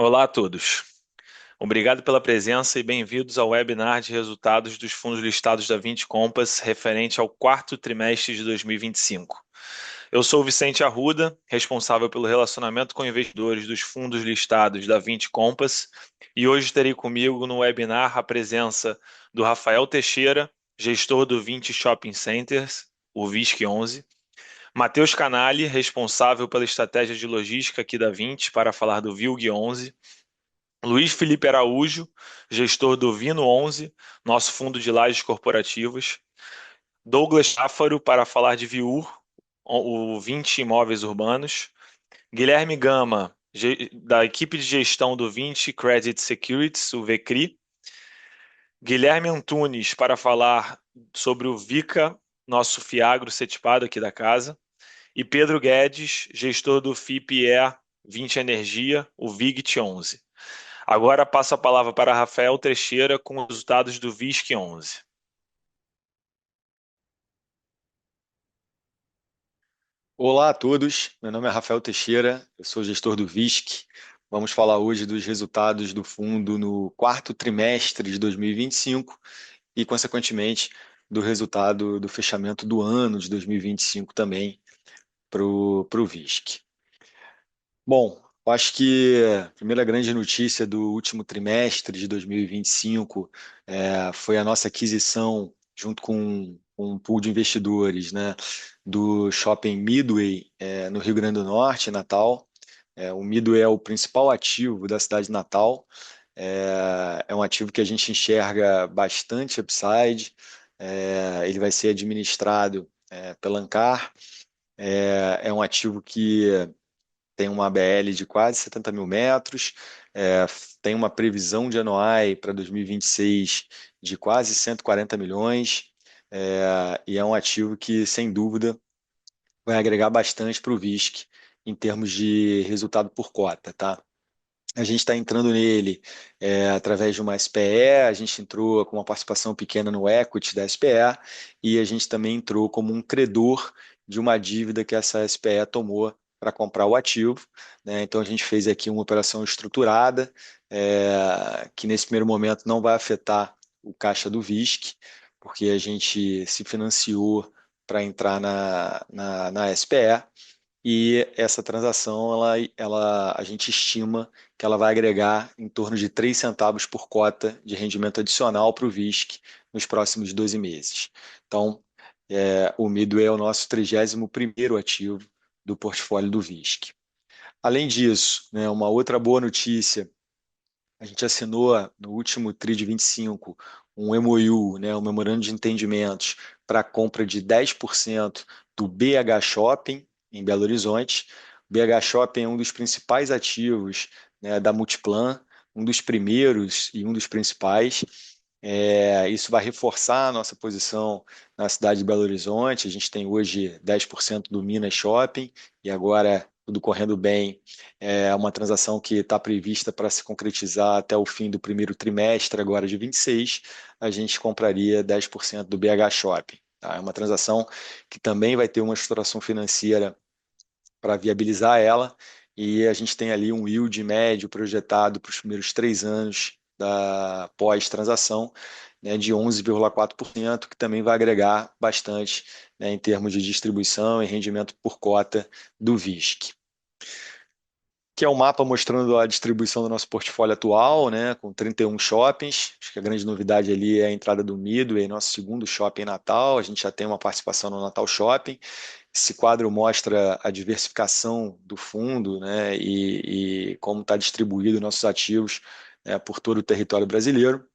Olá a todos. Obrigado pela presença e bem-vindos ao webinar de resultados dos fundos listados da Vinci Compass referente ao quarto trimestre de 2025. Eu sou o Vicente Arruda, responsável pelo relacionamento com investidores dos fundos listados da Vinci Compass, e hoje terei comigo no webinar a presença do Rafael Teixeira, gestor do Vinci Shopping Centers, o VISC 11, Matheus Canali, responsável pela estratégia de logística aqui da Vinci para falar do VILG 11, Luiz Felipe Araújo, gestor do Vino 11, nosso fundo de lajes corporativas. Douglas Cháfaro, para falar de Viur, o 20 Imóveis Urbanos. Guilherme Gama, da equipe de gestão do 20 Credit Securities, o VCRI. Guilherme Antunes, para falar sobre o VICA, nosso Fiagro setipado aqui da casa. E Pedro Guedes, gestor do FIPE 20 Energia, o VIGT 11. Agora passo a palavra para Rafael Teixeira com os resultados do VISC 11. Olá a todos, meu nome é Rafael Teixeira, eu sou gestor do VISC. Vamos falar hoje dos resultados do fundo no quarto trimestre de 2025 e, consequentemente, do resultado do fechamento do ano de 2025 também para o VISC. Bom, eu acho que a primeira grande notícia do último trimestre de 2025 foi a nossa aquisição, junto com um pool de investidores, né, do Shopping Midway, no Rio Grande do Norte, Natal. O Midway é o principal ativo da cidade de Natal. É um ativo que a gente enxerga bastante upside. Ele vai ser administrado pela Ancar. É um ativo que tem uma ABL de quase 70 mil metros, é, tem uma previsão de NOI para 2026 de quase 140 milhões, e é um ativo que, sem dúvida, vai agregar bastante para o VISC em termos de resultado por cota, tá? A gente está entrando nele através de uma SPE, a gente entrou com uma participação pequena no equity da SPE e a gente também entrou como um credor de uma dívida que essa SPE tomou para comprar o ativo, né? Então a gente fez aqui uma operação estruturada que nesse primeiro momento não vai afetar o caixa do VISC, porque a gente se financiou para entrar na SPE e essa transação a gente estima que ela vai agregar em torno de 3 centavos por cota de rendimento adicional para o VISC nos próximos 12 meses. Então, o Midway é o nosso 31º ativo do portfólio do VISC. Além disso, né, uma outra boa notícia, a gente assinou no último TRI de 25 um MOU, né, um memorando de entendimentos para a compra de 10% do BH Shopping em Belo Horizonte. O BH Shopping é um dos principais ativos, né, da Multiplan, um dos primeiros e um dos principais. Isso vai reforçar a nossa posição na cidade de Belo Horizonte. A gente tem hoje 10% do Minas Shopping e agora, tudo correndo bem, é uma transação que está prevista para se concretizar até o fim do primeiro trimestre, agora de 26. A gente compraria 10% do BH Shopping. Tá? É uma transação que também vai ter uma estruturação financeira para viabilizar ela, e a gente tem ali um yield médio projetado para os primeiros 3 anos da pós-transação, né, de 11,4%, que também vai agregar bastante, né, em termos de distribuição e rendimento por cota do VISC. Que é o mapa mostrando a distribuição do nosso portfólio atual, né, com 31 shoppings. Acho que a grande novidade ali é a entrada do Midway, nosso segundo shopping em Natal. A gente já tem uma participação no Natal Shopping. Esse quadro mostra a diversificação do fundo, né, e como está distribuído nossos ativos, por todo o território brasileiro.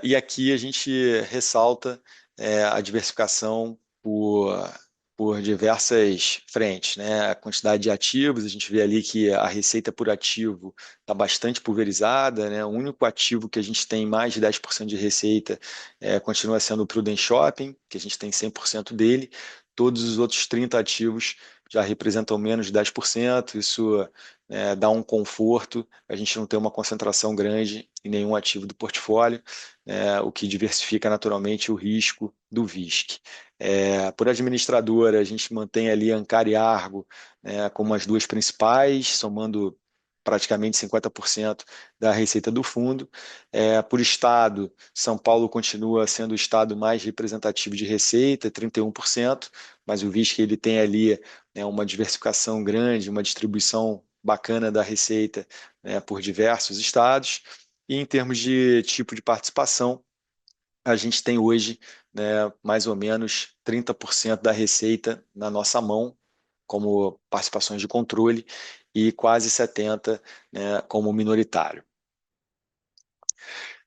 E aqui a gente ressalta a diversificação por diversas frentes, né? A quantidade de ativos, a gente vê ali que a receita por ativo está bastante pulverizada, né? O único ativo que a gente tem mais de 10% de receita continua sendo o Prudent Shopping, que a gente tem 100% dele. Todos os outros 30 ativos já representam menos de 10%. Isso dá um conforto, a gente não tem uma concentração grande em nenhum ativo do portfólio, o que diversifica naturalmente o risco do VISC. Por administradora, a gente mantém ali Ancar e Argo como as duas principais, somando praticamente 50% da receita do fundo. Por estado, São Paulo continua sendo o estado mais representativo de receita, 31%, mas o VISC ele tem ali, né, uma diversificação grande, uma distribuição bacana da receita, né, por diversos estados. E em termos de tipo de participação, a gente tem hoje, né, mais ou menos 30% da receita na nossa mão, como participações de controle, e quase 70%, né, como minoritário.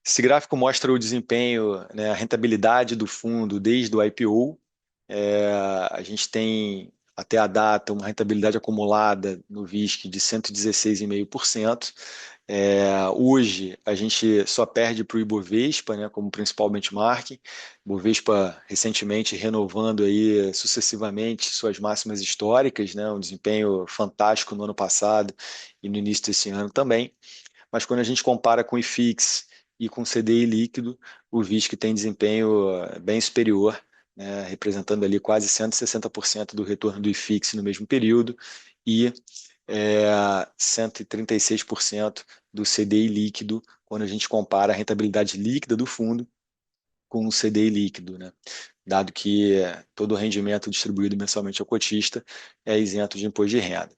Esse gráfico mostra o desempenho, né, a rentabilidade do fundo desde o IPO. A gente tem, até a data, uma rentabilidade acumulada no VISC de 116,5%. Hoje, a gente só perde para o Ibovespa, né, como principal benchmark. Ibovespa recentemente renovando aí sucessivamente suas máximas históricas, né, um desempenho fantástico no ano passado e no início desse ano também. Mas quando a gente compara com o IFIX e com o CDI líquido, o VISC tem desempenho bem superior, né, representando ali quase 160% do retorno do IFIX no mesmo período e 136% do CDI líquido, quando a gente compara a rentabilidade líquida do fundo com o CDI líquido, né? Dado que todo o rendimento distribuído mensalmente ao cotista é isento de imposto de renda.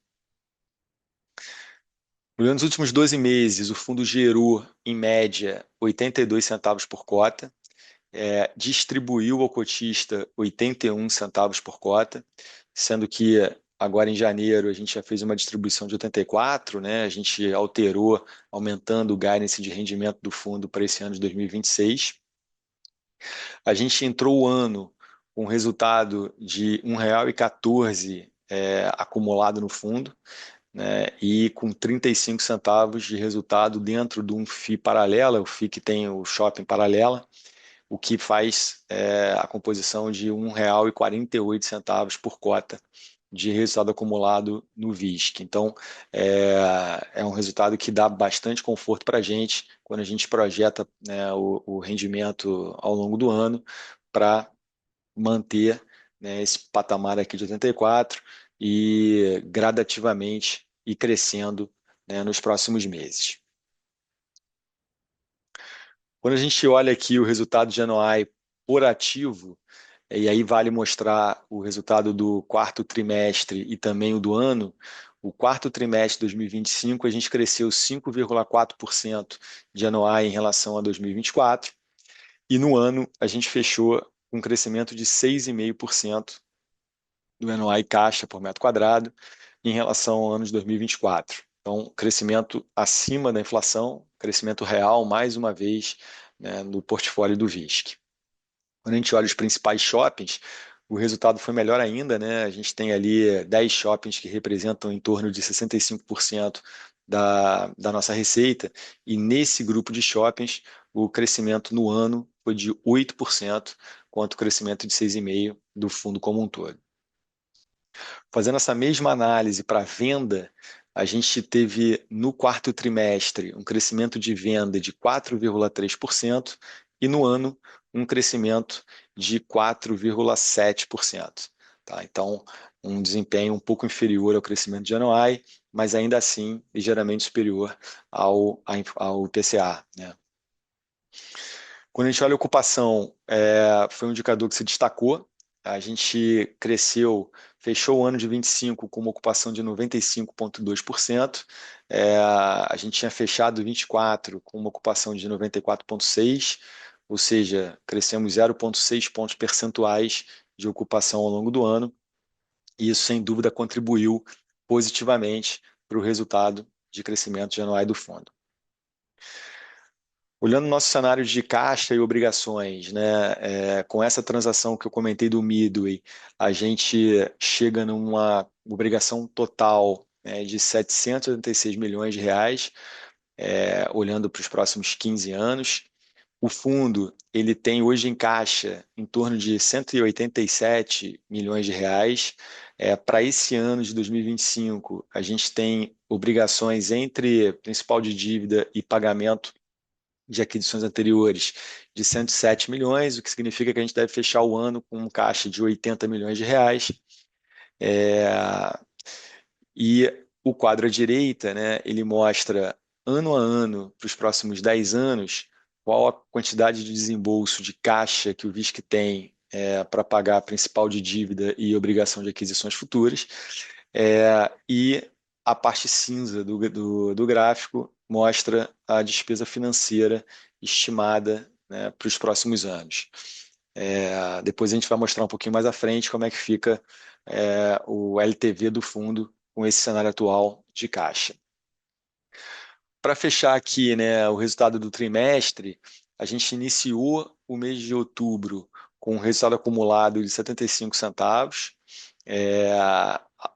Nos últimos 12 meses, o fundo gerou, em média, 82 centavos por cota, distribuiu ao cotista 81 centavos por cota, sendo que agora em janeiro a gente já fez uma distribuição de 84, né? A gente alterou, aumentando o guidance de rendimento do fundo para esse ano de 2026. A gente entrou o ano com um resultado de R$ 1,14 acumulado no fundo, né, e com 35 centavos de resultado dentro de um FII paralela, o FII que tem o shopping paralela, o que faz a composição de R$ 1,48 por cota de resultado acumulado no VISC. Então, é um resultado que dá bastante conforto para a gente quando a gente projeta, né, o rendimento ao longo do ano para manter, né, esse patamar aqui de 84 e gradativamente ir crescendo, né, nos próximos meses. Quando a gente olha aqui o resultado de anuai por ativo, e aí vale mostrar o resultado do quarto trimestre e também o do ano. O quarto trimestre de 2025, a gente cresceu 5,4% de anuai em relação a 2024, e no ano a gente fechou com um crescimento de 6,5% do anuai caixa por metro quadrado em relação ao ano de 2024. Então, crescimento acima da inflação, crescimento real, mais uma vez, né, no portfólio do VISC. Quando a gente olha os principais shoppings, o resultado foi melhor ainda, né? A gente tem ali 10 shoppings que representam em torno de 65% da nossa receita, e nesse grupo de shoppings, o crescimento no ano foi de 8%, quanto o crescimento de 6,5% do fundo como um todo. Fazendo essa mesma análise para venda, a gente teve no quarto trimestre um crescimento de venda de 4,3% e no ano um crescimento de 4,7%. Tá? Então, um desempenho um pouco inferior ao crescimento de anuai, mas ainda assim ligeiramente superior ao IPCA, né? Quando a gente olha a ocupação, foi um indicador que se destacou. A gente cresceu, fechou o ano de 25 com uma ocupação de 95,2%. A gente tinha fechado 24 com uma ocupação de 94,6%, ou seja, crescemos 0,6 pontos percentuais de ocupação ao longo do ano. E isso, sem dúvida, contribuiu positivamente para o resultado de crescimento de anuai do fundo. Olhando o nosso cenário de caixa e obrigações, né, com essa transação que eu comentei do Midway, a gente chega numa obrigação total, né, de 786 milhões de reais, olhando para os próximos 15 anos. O fundo ele tem hoje em caixa em torno de 187 milhões de reais. Para esse ano de 2025, a gente tem obrigações entre principal de dívida e pagamento de aquisições anteriores de 107 milhões, o que significa que a gente deve fechar o ano com um caixa de 80 milhões de reais. E O quadro à direita, né, ele mostra ano a ano, para os próximos 10 anos, qual a quantidade de desembolso de caixa que o VISC tem para pagar a principal de dívida e obrigação de aquisições futuras. E a parte cinza do gráfico mostra a despesa financeira estimada, né, para os próximos anos. Depois a gente vai mostrar um pouquinho mais à frente como é que fica o LTV do fundo com esse cenário atual de caixa. Para fechar aqui, né, o resultado do trimestre, a gente iniciou o mês de outubro com um resultado acumulado de 75 centavos.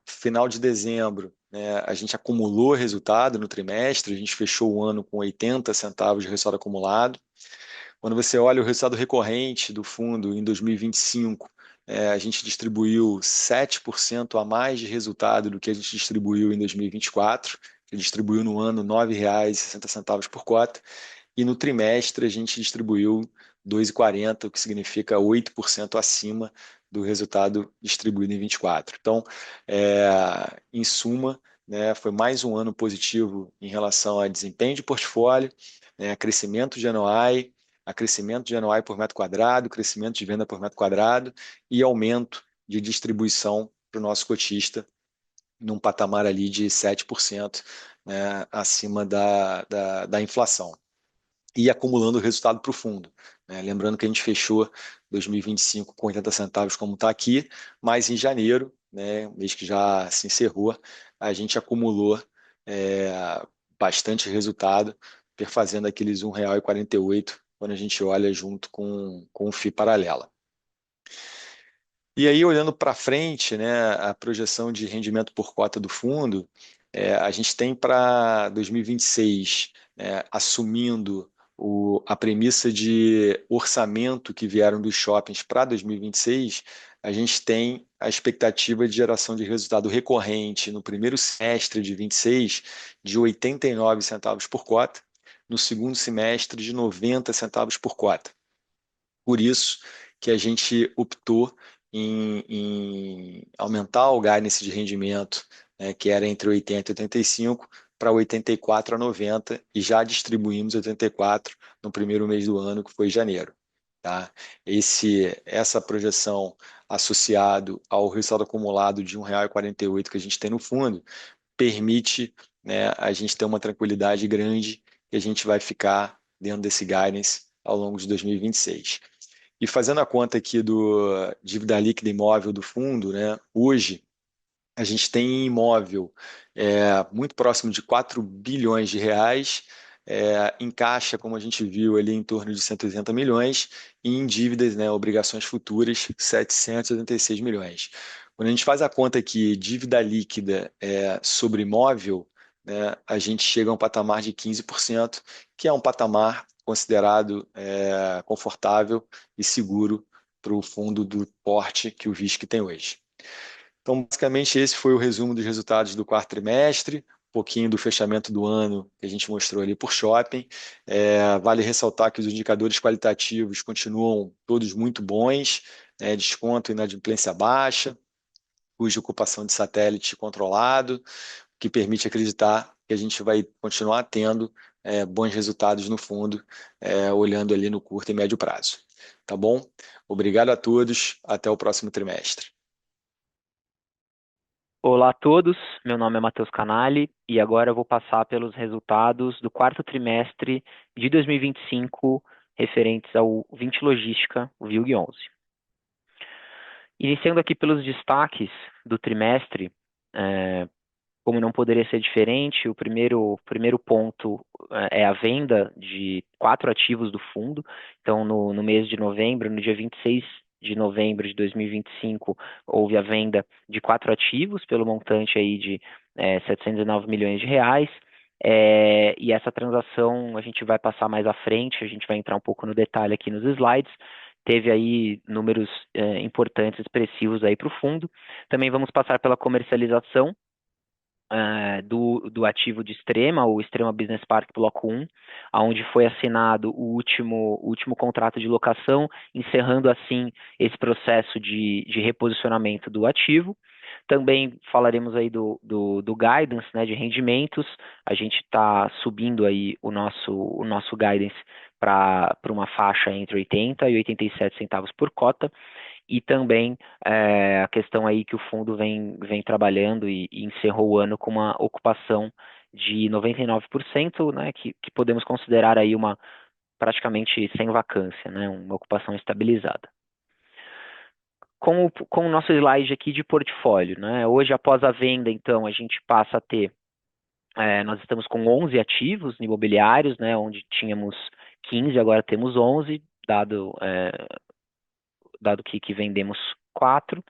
Final de dezembro, né, a gente acumulou resultado no trimestre, a gente fechou o ano com 80 centavos de resultado acumulado. Quando você olha o resultado recorrente do fundo em 2025, a gente distribuiu 7% a mais de resultado do que a gente distribuiu em 2024, que distribuiu no ano R$ 9,60 por cota, e no trimestre a gente distribuiu R$ 2,40, o que significa 8% acima do resultado distribuído em 24. Então, em suma, né, foi mais um ano positivo em relação a desempenho de portfólio, né, crescimento de NOI, a crescimento de NOI por metro quadrado, crescimento de venda por metro quadrado e aumento de distribuição para o nosso cotista num patamar ali de 7%, né, acima da inflação. E acumulando o resultado para o fundo, né? Lembrando que a gente fechou 2025 com 80 centavos, como está aqui, mas em janeiro, né, mês que já se encerrou, a gente acumulou é, bastante resultado, perfazendo aqueles R$ 1,48 quando a gente olha junto com o FI paralela. E aí, olhando para frente, né, a projeção de rendimento por cota do fundo, a gente tem para 2026, né, assumindo a premissa de orçamento que vieram dos shoppings para 2026, a gente tem a expectativa de geração de resultado recorrente no primeiro semestre de 26 de 89 centavos por cota, no segundo semestre de 90 centavos por cota. Por isso que a gente optou em aumentar o guidance de rendimento, né, que era entre 80 e 85, para 84 a 90, e já distribuímos 84 no primeiro mês do ano, que foi janeiro. Tá? Essa projeção associado ao resultado acumulado de R$ 1,48 que a gente tem no fundo, permite, né, a gente ter uma tranquilidade grande que a gente vai ficar dentro desse guidance ao longo de 2026. E fazendo a conta aqui do dívida líquida imóvel do fundo, né, hoje a gente tem imóvel muito próximo de 4 bilhões de reais, em caixa, como a gente viu ali, em torno de 180 milhões, e em dívidas, né, obrigações futuras, 786 milhões. Quando a gente faz a conta aqui, dívida líquida sobre imóvel, né, a gente chega a um patamar de 15%, que é um patamar considerado confortável e seguro para o fundo do porte que o VISC tem hoje. Então, basicamente, esse foi o resumo dos resultados do quarto trimestre, um pouquinho do fechamento do ano que a gente mostrou ali por shopping. Vale ressaltar que os indicadores qualitativos continuam todos muito bons, né, desconto e inadimplência baixa, custo de ocupação de satélite controlado, que permite acreditar que a gente vai continuar tendo bons resultados no fundo, olhando ali no curto e médio prazo. Tá bom? Obrigado a todos, até o próximo trimestre. Olá a todos, meu nome é Matheus Canali e agora eu vou passar pelos resultados do quarto trimestre de 2025 referentes ao Vinci Logística, o VILG11. Iniciando aqui pelos destaques do trimestre, como não poderia ser diferente, o primeiro ponto é a venda de 4 ativos do fundo. Então, no mês de novembro, no dia 26 de novembro de 2025, houve a venda de 4 ativos pelo montante aí de 709 milhões de reais. E essa transação a gente vai passar mais à frente, a gente vai entrar um pouco no detalhe aqui nos slides. Teve aí números importantes, expressivos aí para o fundo. Também vamos passar pela comercialização do ativo de Extrema, o Extrema Business Park Bloco 1, onde foi assinado o último contrato de locação, encerrando assim esse processo de reposicionamento do ativo. Também falaremos aí do guidance, né, de rendimentos. A gente está subindo aí o nosso guidance para uma faixa entre 80 e 87 centavos por cota, e também a questão aí que o fundo vem trabalhando e encerrou o ano com uma ocupação de 99%, né, que podemos considerar aí uma praticamente sem vacância, né, uma ocupação estabilizada. Com o nosso slide aqui de portfólio, né, hoje após a venda, então, a gente passa a ter, nós estamos com 11 ativos imobiliários, né, onde tínhamos 15, agora temos 11, dado que vendemos 4,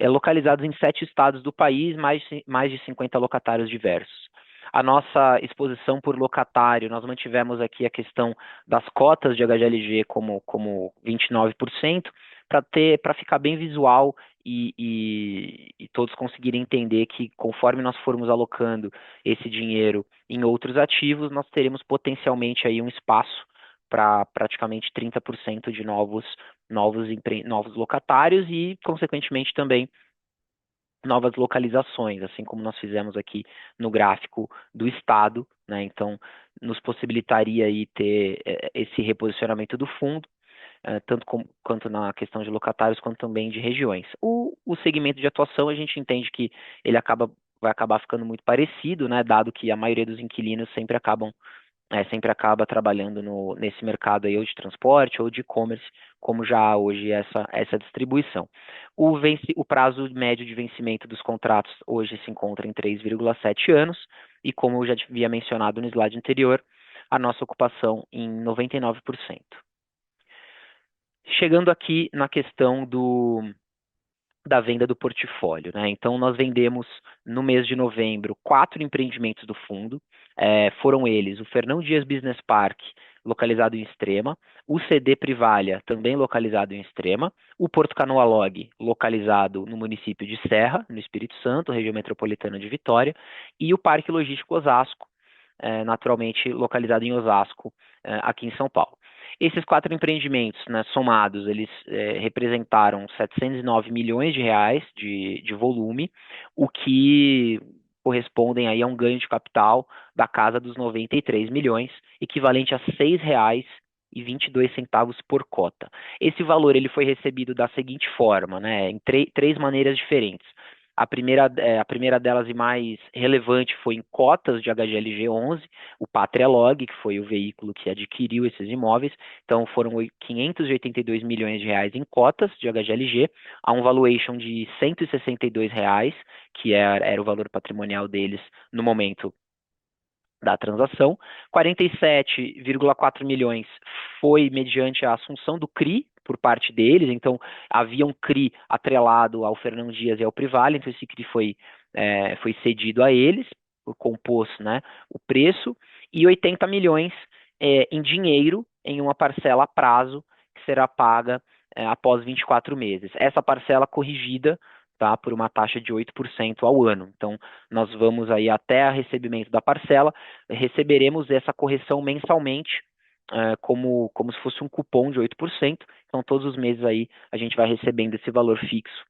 localizados em 7 estados do país, mais de 50 locatários diversos. A nossa exposição por locatário, nós mantivemos aqui a questão das cotas de HGLG como 29%, para ficar bem visual e todos conseguirem entender que conforme nós formos alocando esse dinheiro em outros ativos, nós teremos potencialmente aí um espaço para praticamente 30% de novos locatários e, consequentemente, também novas localizações, assim como nós fizemos aqui no gráfico do estado, né? Então, nos possibilitaria aí ter esse reposicionamento do fundo, quanto na questão de locatários, quanto também de regiões. O segmento de atuação, a gente entende que ele vai acabar ficando muito parecido, né? Dado que a maioria dos inquilinos sempre acaba trabalhando nesse mercado aí, ou de transporte ou de e-commerce, como já há hoje essa distribuição. O prazo médio de vencimento dos contratos hoje se encontra em 3,7 anos, e como eu já havia mencionado no slide anterior, a nossa ocupação em 99%. Chegando aqui na questão da venda do portfólio, né? Então, nós vendemos no mês de novembro 4 empreendimentos do fundo. Foram eles o Fernão Dias Business Park, localizado em Extrema, o CD Privalha, também localizado em Extrema, o Porto Canoa Log, localizado no município de Serra, no Espírito Santo, região metropolitana de Vitória, e o Parque Logístico Osasco, naturalmente localizado em Osasco, aqui em São Paulo. Esses 4 empreendimentos, né, somados, eles representaram 709 milhões de reais de volume, o que correspondem aí a um ganho de capital da casa dos 93 milhões, equivalente a R$ 6,22 por cota. Esse valor ele foi recebido da seguinte forma, né, em três maneiras diferentes. A primeira delas e mais relevante foi em cotas de HGLG 11, o Pátria Log, que foi o veículo que adquiriu esses imóveis. Então foram 582 milhões de reais em cotas de HGLG, a um valuation de R$ 162, que era o valor patrimonial deles no momento da transação. 47,4 milhões foi mediante a assunção do CRI por parte deles, então havia um CRI atrelado ao Fernão Dias e ao Privalha, então esse CRI foi cedido a eles, compôs, né, o preço, e 80 milhões em dinheiro, em uma parcela a prazo, que será paga após 24 meses. Essa parcela corrigida, tá, por uma taxa de 8% ao ano. Então, nós vamos aí até o recebimento da parcela, receberemos essa correção mensalmente, como se fosse um cupom de 8%. Então, todos os meses aí a gente vai recebendo esse valor fixo,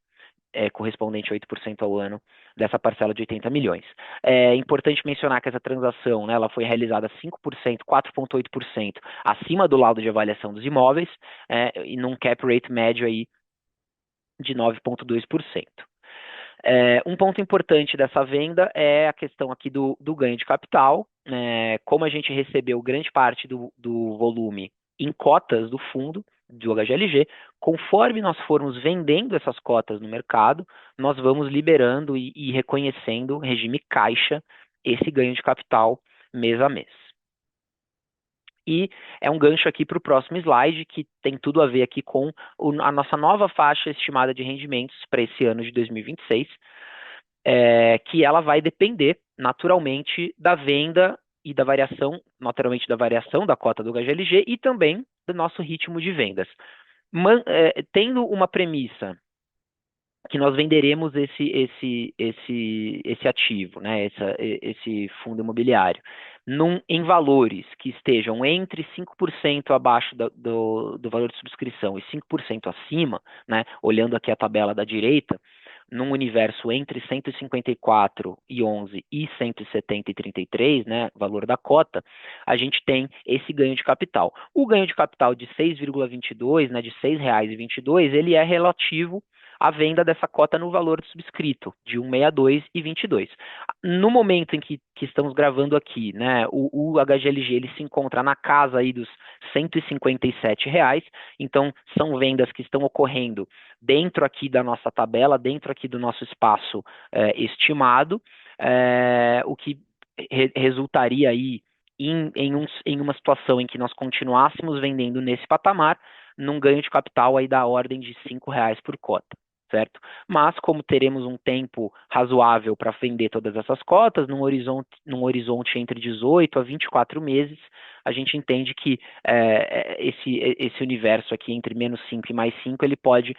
correspondente a 8% ao ano, dessa parcela de 80 milhões. É importante mencionar que essa transação, né, ela foi realizada 5%, 4,8% acima do laudo de avaliação dos imóveis, e num cap rate médio aí de 9,2%. Um ponto importante dessa venda é a questão aqui do ganho de capital. Como a gente recebeu grande parte do volume em cotas do fundo, do HGLG, conforme nós formos vendendo essas cotas no mercado, nós vamos liberando e reconhecendo, regime caixa, esse ganho de capital mês a mês. E é um gancho aqui para o próximo slide, que tem tudo a ver aqui com a nossa nova faixa estimada de rendimentos para esse ano de 2026, que ela vai depender naturalmente da venda e da variação, naturalmente da variação da cota do HGLG e também do nosso ritmo de vendas. Tendo uma premissa que nós venderemos esse ativo, né, esse fundo imobiliário, em valores que estejam entre 5% abaixo do valor de subscrição e 5% acima, né, olhando aqui a tabela da direita, num universo entre 154,11 e 170,33, né, valor da cota, a gente tem esse ganho de capital. O ganho de capital de 6,22, né, de R$ 6,22, ele é relativo à venda dessa cota no valor subscrito, de 162,22. No momento em que estamos gravando aqui, né, o HGLG ele se encontra na casa aí dos R$ 157, então são vendas que estão ocorrendo dentro aqui da nossa tabela, dentro aqui do nosso espaço estimado, o que resultaria aí em uma situação em que nós continuássemos vendendo nesse patamar, num ganho de capital aí da ordem de R$ 5 por cota. Certo? Mas como teremos um tempo razoável para vender todas essas cotas, num horizonte entre 18 a 24 meses, a gente entende que esse universo aqui entre menos 5 e mais 5, ele pode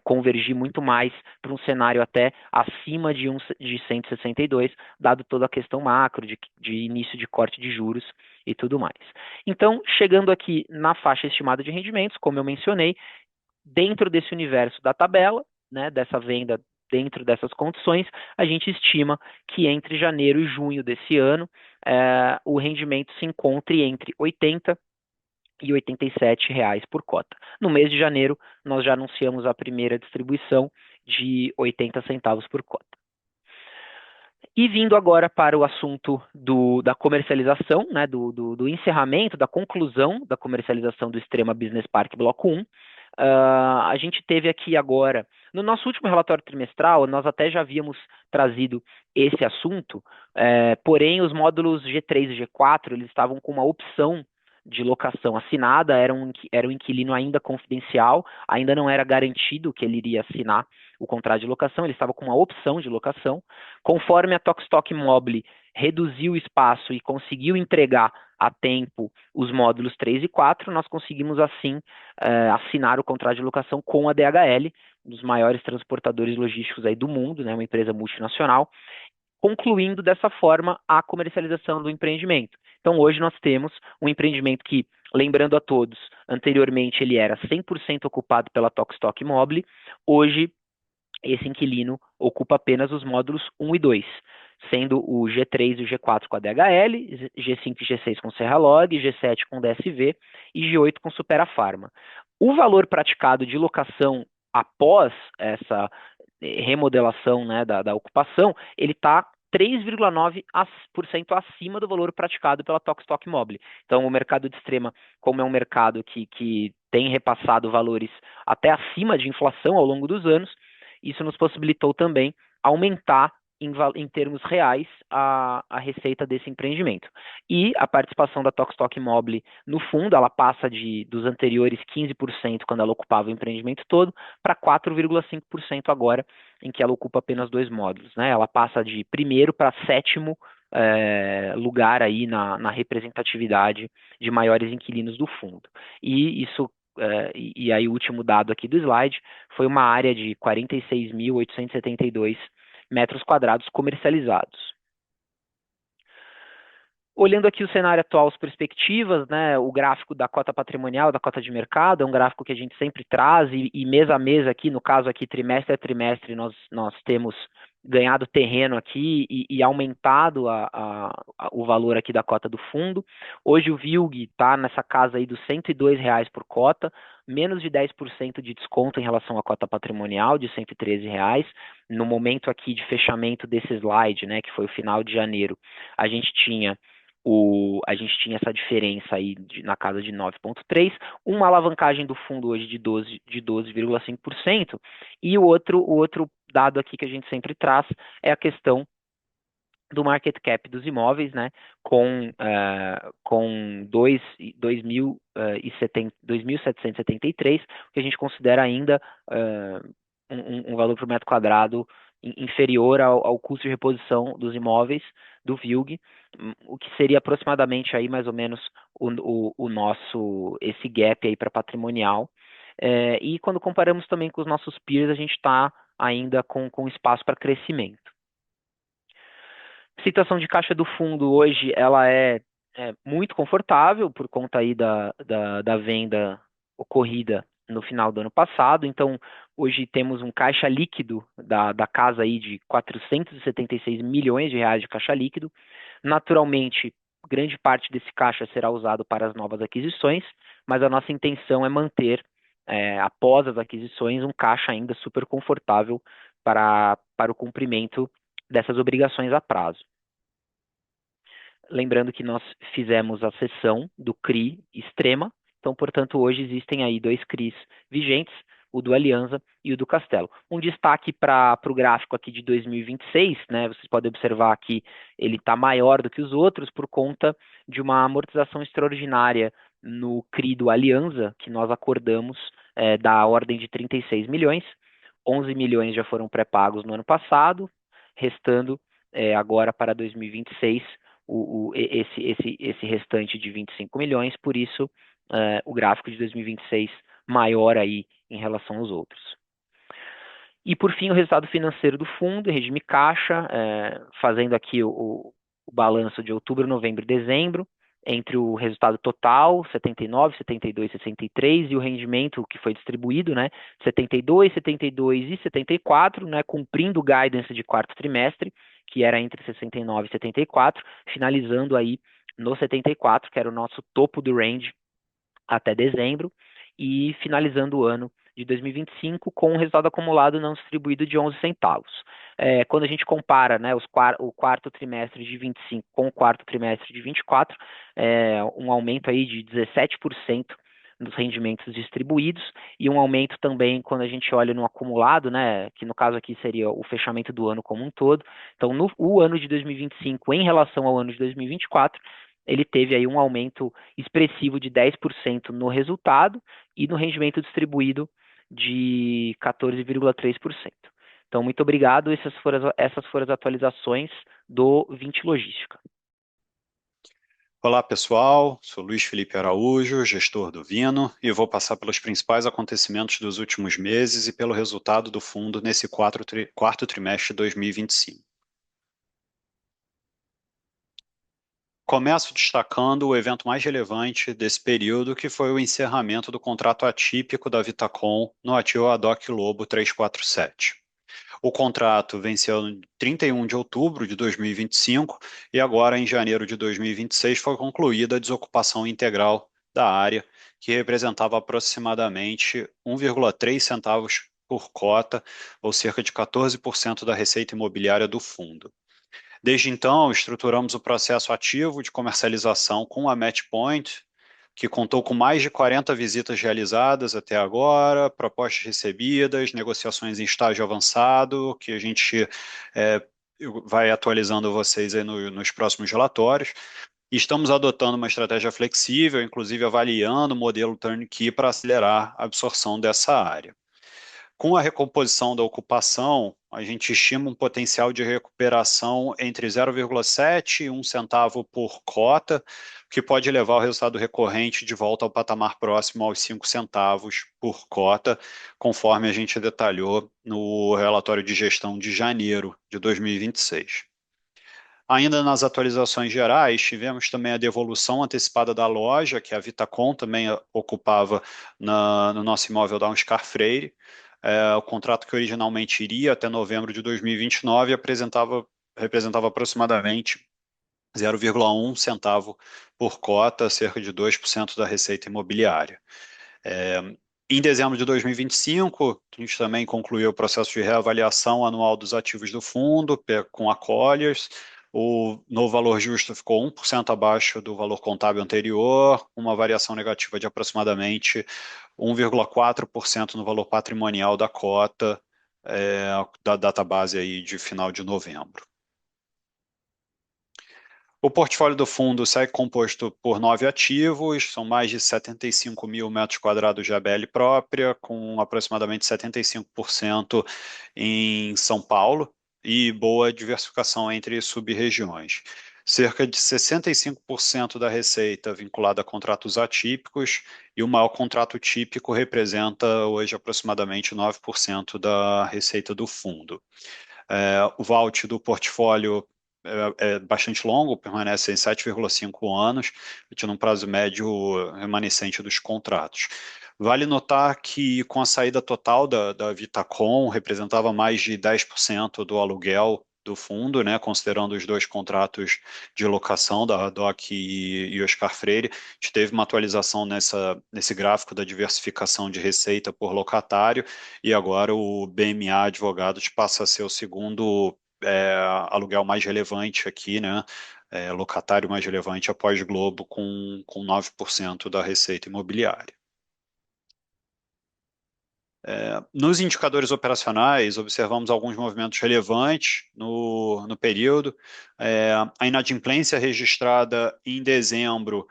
convergir muito mais para um cenário até acima de 162, dado toda a questão macro de início de corte de juros e tudo mais. Então, chegando aqui na faixa estimada de rendimentos, como eu mencionei, dentro desse universo da tabela, né, dessa venda dentro dessas condições, a gente estima que entre janeiro e junho desse ano, o rendimento se encontre entre 80 e R$ 87 por cota. No mês de janeiro, nós já anunciamos a primeira distribuição de 80 centavos por cota. E vindo agora para o assunto da comercialização, né, do encerramento, da conclusão da comercialização do Extrema Business Park Bloco 1, a gente teve aqui agora, no nosso último relatório trimestral, nós até já havíamos trazido esse assunto, porém os módulos G3 e G4, eles estavam com uma opção de locação assinada, era um inquilino ainda confidencial, ainda não era garantido que ele iria assinar o contrato de locação, ele estava com uma opção de locação. Conforme a Tokstok Mobile reduziu o espaço e conseguiu entregar a tempo os módulos 3 e 4, nós conseguimos assim assinar o contrato de locação com a DHL, um dos maiores transportadores logísticos aí do mundo, né, uma empresa multinacional, concluindo dessa forma a comercialização do empreendimento. Então hoje nós temos um empreendimento que, lembrando a todos, anteriormente ele era 100% ocupado pela Tokstok Mobile, hoje esse inquilino ocupa apenas os módulos 1 e 2, sendo o G3 e o G4 com a DHL, G5 e G6 com Serra Log, G7 com DSV e G8 com Supera Pharma. O valor praticado de locação após essa remodelação, né, da ocupação, ele está 3,9% acima do valor praticado pela Tokstok Mobile. Então, o mercado de Extrema, como é um mercado que tem repassado valores até acima de inflação ao longo dos anos, isso nos possibilitou também aumentar em termos reais a receita desse empreendimento. E a participação da Tokstok Mobile no fundo, ela passa dos anteriores 15% quando ela ocupava o empreendimento todo, para 4,5% agora, em que ela ocupa apenas 2 módulos, né? Ela passa de primeiro para sétimo lugar aí na representatividade de maiores inquilinos do fundo. E isso e aí o último dado aqui do slide foi uma área de 46.872 metros quadrados comercializados. Olhando aqui o cenário atual, as perspectivas, né, o gráfico da cota patrimonial, da cota de mercado, é um gráfico que a gente sempre traz e mês a mês aqui, no caso aqui trimestre a trimestre, nós temos ganhado terreno aqui e aumentado o valor aqui da cota do fundo. Hoje o VILG está nessa casa aí dos R$ 102 por cota, menos de 10% de desconto em relação à cota patrimonial de R$ 113. No momento aqui de fechamento desse slide, né, que foi o final de janeiro, a gente tinha essa diferença aí na casa de 9,3%, uma alavancagem do fundo hoje de 12,5%, e o outro dado aqui que a gente sempre traz é a questão do market cap dos imóveis, né, com 2.773, que a gente considera ainda um valor por metro quadrado inferior ao custo de reposição dos imóveis do VILG, o que seria aproximadamente aí mais ou menos esse gap aí para patrimonial. E quando comparamos também com os nossos peers, a gente está ainda com espaço para crescimento. A situação de caixa do fundo hoje ela é muito confortável por conta aí da venda ocorrida no final do ano passado. Então, hoje temos um caixa líquido da casa aí de 476 milhões de reais de caixa líquido. Naturalmente, grande parte desse caixa será usado para as novas aquisições, mas a nossa intenção é manter, após as aquisições, um caixa ainda super confortável para o cumprimento dessas obrigações a prazo. Lembrando que nós fizemos a cessão do CRI Extrema, então, portanto, hoje existem aí dois CRIs vigentes, o do Aliança e o do Castelo. Um destaque para o gráfico aqui de 2026, né? Vocês podem observar que ele está maior do que os outros por conta de uma amortização extraordinária no CRI do Aliança, que nós acordamos da ordem de 36 milhões. 11 milhões já foram pré-pagos no ano passado, restando agora para 2026 esse restante de 25 milhões, por isso o gráfico de 2026 maior aí em relação aos outros. E por fim, o resultado financeiro do fundo, em regime caixa, fazendo aqui o balanço de outubro, novembro e dezembro, entre o resultado total, 79, 72, 63, e o rendimento que foi distribuído, né, 72, 72 e 74, né, cumprindo o guidance de quarto trimestre, que era entre 69 e 74, finalizando aí no 74, que era o nosso topo do range até dezembro, e finalizando o ano de 2025 com um resultado acumulado não distribuído de 11 centavos. Quando a gente compara, né, o quarto trimestre de 25 com o quarto trimestre de 24, um aumento aí de 17% nos rendimentos distribuídos e um aumento também quando a gente olha no acumulado, né, que no caso aqui seria o fechamento do ano como um todo. Então, o ano de 2025 em relação ao ano de 2024, ele teve aí um aumento expressivo de 10% no resultado e no rendimento distribuído de 14,3%. Então, muito obrigado. Essas foram as atualizações do 20 Logística. Olá, pessoal. Sou Luiz Felipe Araújo, gestor do Vino, e vou passar pelos principais acontecimentos dos últimos meses e pelo resultado do fundo nesse quarto trimestre de 2025. Começo destacando o evento mais relevante desse período, que foi o encerramento do contrato atípico da Vitacom no ativo Adoc Lobo 347. O contrato venceu em 31 de outubro de 2025 e agora, em janeiro de 2026, foi concluída a desocupação integral da área, que representava aproximadamente 1,3 centavos por cota, ou cerca de 14% da receita imobiliária do fundo. Desde então, estruturamos o processo ativo de comercialização com a Matchpoint, que contou com mais de 40 visitas realizadas até agora, propostas recebidas, negociações em estágio avançado, que a gente vai atualizando vocês aí nos próximos relatórios. E estamos adotando uma estratégia flexível, inclusive avaliando o modelo turnkey para acelerar a absorção dessa área. Com a recomposição da ocupação, a gente estima um potencial de recuperação entre 0,7 e 1 centavo por cota, que pode levar o resultado recorrente de volta ao patamar próximo aos 5 centavos por cota, conforme a gente detalhou no relatório de gestão de janeiro de 2026. Ainda nas atualizações gerais, tivemos também a devolução antecipada da loja, que a Vitacom também ocupava no nosso imóvel da Oscar Freire. O contrato que originalmente iria até novembro de 2029 representava aproximadamente 0,1 centavo por cota, cerca de 2% da receita imobiliária. Em dezembro de 2025, a gente também concluiu o processo de reavaliação anual dos ativos do fundo com a Colliers. O novo valor justo ficou 1% abaixo do valor contábil anterior, uma variação negativa de aproximadamente 1,4% no valor patrimonial da cota da database aí de final de novembro. O portfólio do fundo segue composto por 9 ativos, são mais de 75 mil metros quadrados de ABL própria, com aproximadamente 75% em São Paulo e boa diversificação entre sub-regiões. Cerca de 65% da receita vinculada a contratos atípicos e o maior contrato típico representa hoje aproximadamente 9% da receita do fundo. O vault do portfólio é bastante longo, permanece em 7,5 anos, tendo um prazo médio remanescente dos contratos. Vale notar que com a saída total da Vitacom, representava mais de 10% do aluguel do fundo, né, considerando os dois contratos de locação da DOC e Oscar Freire. A gente teve uma atualização nesse gráfico da diversificação de receita por locatário, e agora o BMA Advogados passa a ser o segundo aluguel mais relevante aqui, né? Locatário mais relevante após Globo, com 9% da receita imobiliária. Nos indicadores operacionais, observamos alguns movimentos relevantes no período. A inadimplência registrada em dezembro,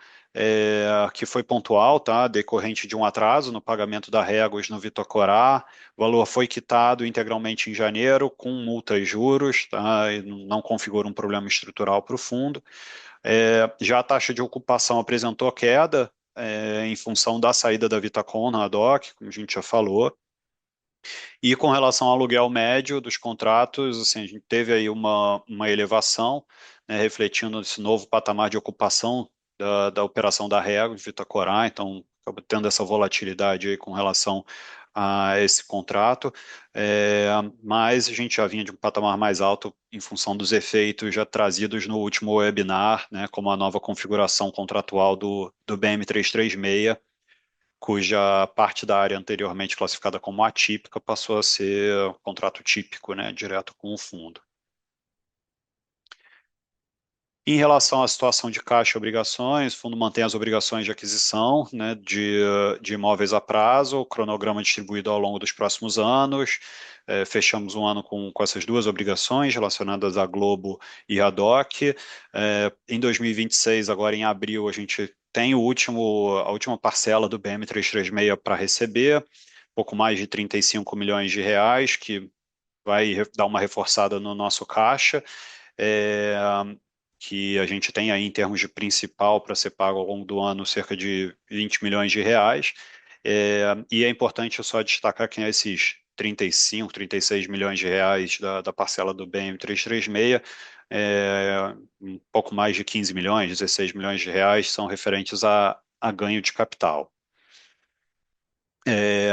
que foi pontual, tá? Decorrente de um atraso no pagamento da Réguas no Vitocorá. O valor foi quitado integralmente em janeiro, com multa e juros, tá? E não configura um problema estrutural para o fundo. Já a taxa de ocupação apresentou queda, em função da saída da Vitacom na DOC, como a gente já falou. E com relação ao aluguel médio dos contratos, assim, a gente teve aí uma elevação, né, refletindo esse novo patamar de ocupação da operação da Rego de Vitacorá, então acaba tendo essa volatilidade aí com relação a esse contrato, mas a gente já vinha de um patamar mais alto em função dos efeitos já trazidos no último webinar, né, como a nova configuração contratual do BM336, cuja parte da área anteriormente classificada como atípica passou a ser contrato típico, né, direto com o fundo. Em relação à situação de caixa e obrigações, o fundo mantém as obrigações de aquisição, né, de imóveis a prazo, o cronograma distribuído ao longo dos próximos anos. Fechamos um ano com essas duas obrigações relacionadas à Globo e à DOC. Em 2026, agora em abril, a gente tem a última parcela do BM336 para receber, pouco mais de 35 milhões de reais, que vai dar uma reforçada no nosso caixa. Que a gente tem aí em termos de principal para ser pago ao longo do ano cerca de 20 milhões de reais. E é importante só destacar que esses 35, 36 milhões de reais da parcela do BM336, um pouco mais de 15 milhões, 16 milhões de reais são referentes a ganho de capital.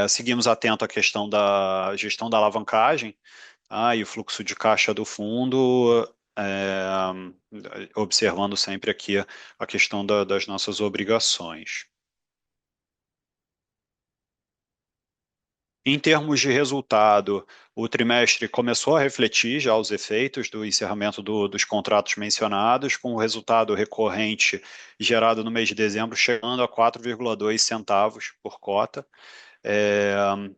Seguimos atento à questão da gestão da alavancagem, e o fluxo de caixa do fundo, observando sempre aqui a questão das nossas obrigações. Em termos de resultado, o trimestre começou a refletir já os efeitos do encerramento dos contratos mencionados, com o resultado recorrente gerado no mês de dezembro chegando a 4,2 centavos por cota.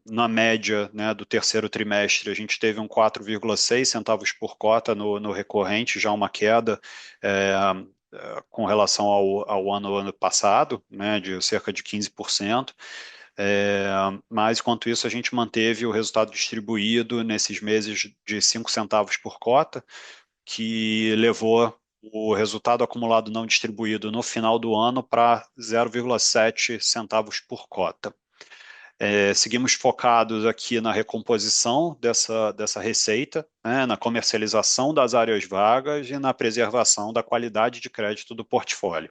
Na média, né, do terceiro trimestre, a gente teve um 4,6 centavos por cota no recorrente, já uma queda com relação ao ano passado, né, de cerca de 15%. Mas, enquanto isso, a gente manteve o resultado distribuído nesses meses de 5 centavos por cota, que levou o resultado acumulado não distribuído no final do ano para 0,7 centavos por cota. Seguimos focados aqui na recomposição dessa receita, né, na comercialização das áreas vagas e na preservação da qualidade de crédito do portfólio.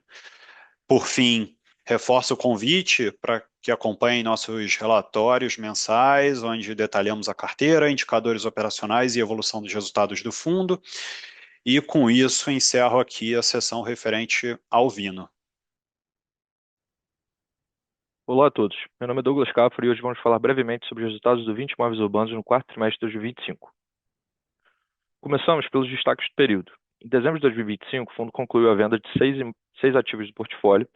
Por fim, reforço o convite para que acompanhem nossos relatórios mensais, onde detalhamos a carteira, indicadores operacionais e evolução dos resultados do fundo. E com isso, encerro aqui a sessão referente ao Vino. Olá a todos, meu nome é Douglas Cafro e hoje vamos falar brevemente sobre os resultados do 20 imóveis urbanos no quarto trimestre de 2025. Começamos pelos destaques do período. Em dezembro de 2025, o fundo concluiu a venda de 6 ativos do portfólio,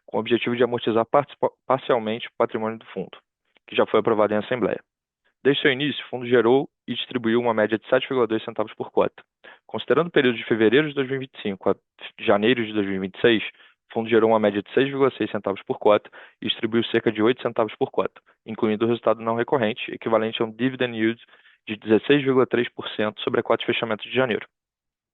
com o objetivo de amortizar parcialmente o patrimônio do fundo, que já foi aprovado em assembleia. Desde seu início, o fundo gerou e distribuiu uma média de 7,2 centavos por cota. Considerando o período de fevereiro de 2025 a janeiro de 2026, o fundo gerou uma média de 6,6 centavos por cota e distribuiu cerca de 8 centavos por cota, incluindo o resultado não recorrente, equivalente a um dividend yield de 16,3% sobre a cota de fechamento de janeiro.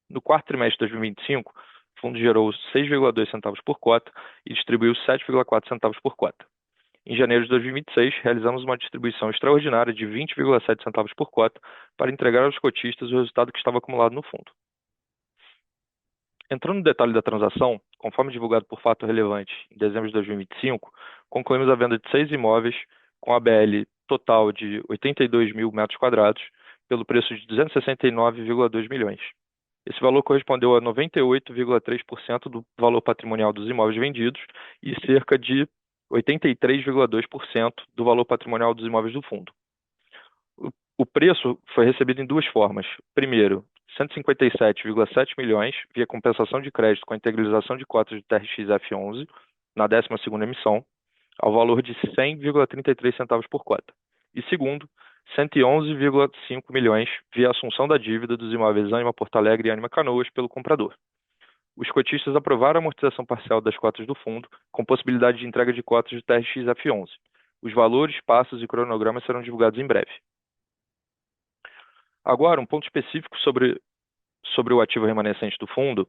No quarto trimestre de 2025, o fundo gerou 6,2 centavos por cota e distribuiu 7,4 centavos por cota. Em janeiro de 2026, realizamos uma distribuição extraordinária de 20,7 centavos por cota para entregar aos cotistas o resultado que estava acumulado no fundo. Entrando no detalhe da transação, conforme divulgado por fato relevante em dezembro de 2025, concluímos a venda de 6 imóveis com ABL total de 82 mil metros quadrados pelo preço de 269,2 milhões. Esse valor correspondeu a 98,3% do valor patrimonial dos imóveis vendidos e cerca de 83,2% do valor patrimonial dos imóveis do fundo. O preço foi recebido em duas formas. Primeiro, 157,7 milhões via compensação de crédito com a integralização de cotas de TRX-F11 na 12ª emissão, ao valor de 100,33 centavos por cota. E segundo, 111,5 milhões via assunção da dívida dos imóveis Ânima Porto Alegre e Ânima Canoas pelo comprador. Os cotistas aprovaram a amortização parcial das cotas do fundo, com possibilidade de entrega de cotas de TRX-F11. Os valores, passos e cronogramas serão divulgados em breve. Agora, um ponto específico sobre o ativo remanescente do fundo.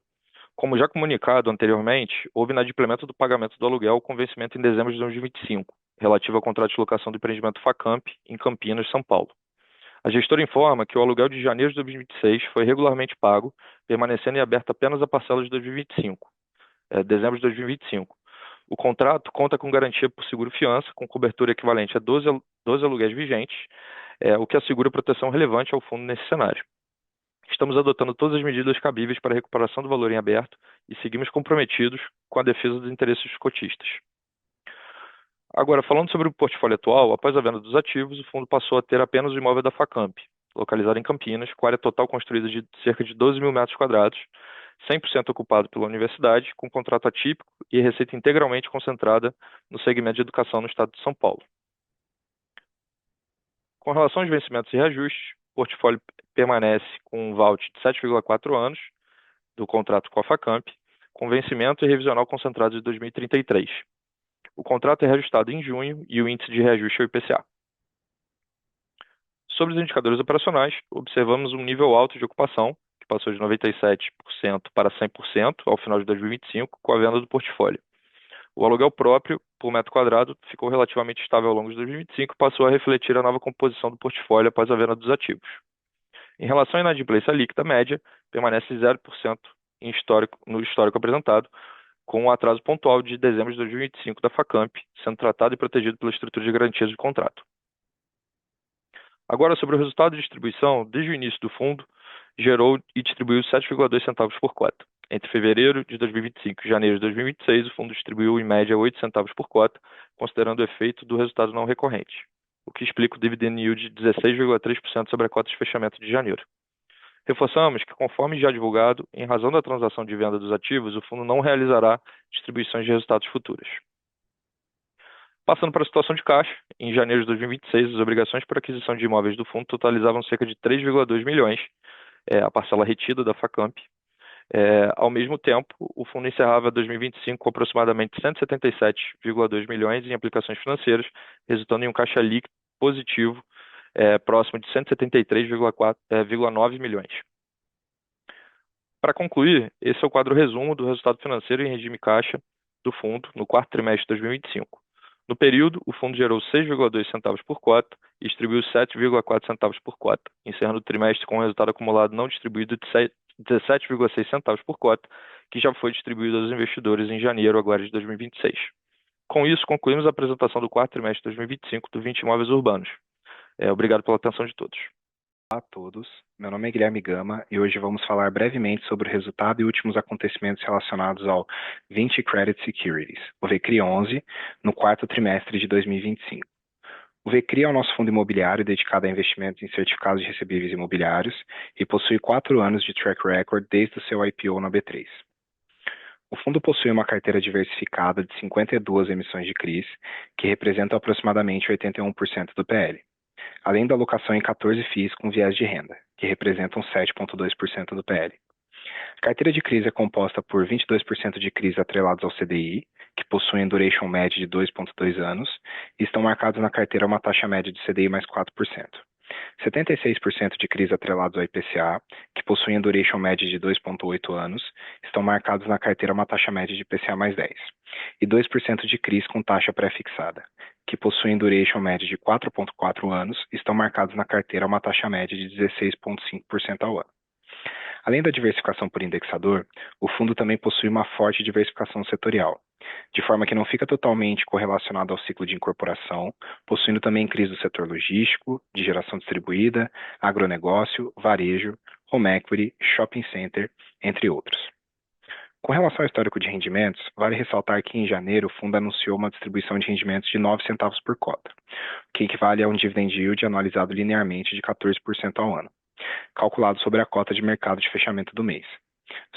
Como já comunicado anteriormente, houve inadimplemento do pagamento do aluguel com vencimento em dezembro de 2025, relativo ao contrato de locação do empreendimento Facamp, em Campinas, São Paulo. A gestora informa que o aluguel de janeiro de 2026 foi regularmente pago, permanecendo em aberto apenas a parcela de 2025, dezembro de 2025. O contrato conta com garantia por seguro-fiança, com cobertura equivalente a 12 aluguéis vigentes, o que assegura proteção relevante ao fundo nesse cenário. Estamos adotando todas as medidas cabíveis para a recuperação do valor em aberto e seguimos comprometidos com a defesa dos interesses dos cotistas. Agora, falando sobre o portfólio atual, após a venda dos ativos, o fundo passou a ter apenas o imóvel da Facamp, localizado em Campinas, com área total construída de cerca de 12 mil metros quadrados, 100% ocupado pela universidade, com contrato atípico e receita integralmente concentrada no segmento de educação no estado de São Paulo. Com relação aos vencimentos e reajustes, o portfólio permanece com um vault de 7,4 anos do contrato com a Facamp, com vencimento e revisional concentrado de 2033. O contrato é reajustado em junho e o índice de reajuste é o IPCA. Sobre os indicadores operacionais, observamos um nível alto de ocupação, que passou de 97% para 100% ao final de 2025, com a venda do portfólio. O aluguel próprio, por metro quadrado, ficou relativamente estável ao longo de 2025 e passou a refletir a nova composição do portfólio após a venda dos ativos. Em relação à inadimplência líquida média, permanece 0% no histórico apresentado, com um atraso pontual de dezembro de 2025 da Facamp, sendo tratado e protegido pela estrutura de garantias de contrato. Agora, sobre o resultado de distribuição, desde o início do fundo, gerou e distribuiu 7,2 centavos por cota. Entre fevereiro de 2025 e janeiro de 2026, o fundo distribuiu em média 8 centavos por cota, considerando o efeito do resultado não recorrente, o que explica o dividend yield de 16,3% sobre a cota de fechamento de janeiro. Reforçamos que, conforme já divulgado, em razão da transação de venda dos ativos, o fundo não realizará distribuições de resultados futuros. Passando para a situação de caixa, em janeiro de 2026, as obrigações por aquisição de imóveis do fundo totalizavam cerca de 3,2 milhões, a parcela retida da Facamp. Ao mesmo tempo, o fundo encerrava 2025 com aproximadamente 177,2 milhões em aplicações financeiras, resultando em um caixa líquido positivo próximo de 173,9 milhões. Para concluir, esse é o quadro resumo do resultado financeiro em regime caixa do fundo no quarto trimestre de 2025. No período, o fundo gerou 6,2 centavos por cota e distribuiu 7,4 centavos por cota, encerrando o trimestre com um resultado acumulado não distribuído de 17,6 centavos por cota, que já foi distribuído aos investidores em janeiro agora de 2026. Com isso, concluímos a apresentação do quarto trimestre de 2025 do 20 Imóveis Urbanos. Obrigado pela atenção de todos. Olá a todos, meu nome é Guilherme Gama e hoje vamos falar brevemente sobre o resultado e últimos acontecimentos relacionados ao Vinci Credit Securities, o VCRI 11, no quarto trimestre de 2025. O VCRI é o nosso fundo imobiliário dedicado a investimentos em certificados de recebíveis imobiliários e possui 4 anos de track record desde o seu IPO na B3. O fundo possui uma carteira diversificada de 52 emissões de CRIs, que representam aproximadamente 81% do PL, além da alocação em 14 FIIs com viés de renda, que representam 7,2% do PL. A carteira de CRIs é composta por 22% de CRIs atrelados ao CDI, que possuem duration média de 2,2 anos, e estão marcados na carteira uma taxa média de CDI mais 4%. 76% de CRIs atrelados ao IPCA, que possuem duration média de 2,8 anos, estão marcados na carteira uma taxa média de IPCA mais 10. E 2% de CRIs com taxa pré-fixada, que possuem duration média de 4,4 anos, estão marcados na carteira uma taxa média de 16,5% ao ano. Além da diversificação por indexador, o fundo também possui uma forte diversificação setorial, de forma que não fica totalmente correlacionado ao ciclo de incorporação, possuindo também CRIs do setor logístico, de geração distribuída, agronegócio, varejo, home equity, shopping center, entre outros. Com relação ao histórico de rendimentos, vale ressaltar que em janeiro o fundo anunciou uma distribuição de rendimentos de 9 centavos por cota, que equivale a um dividend yield anualizado linearmente de 14% ao ano, calculado sobre a cota de mercado de fechamento do mês,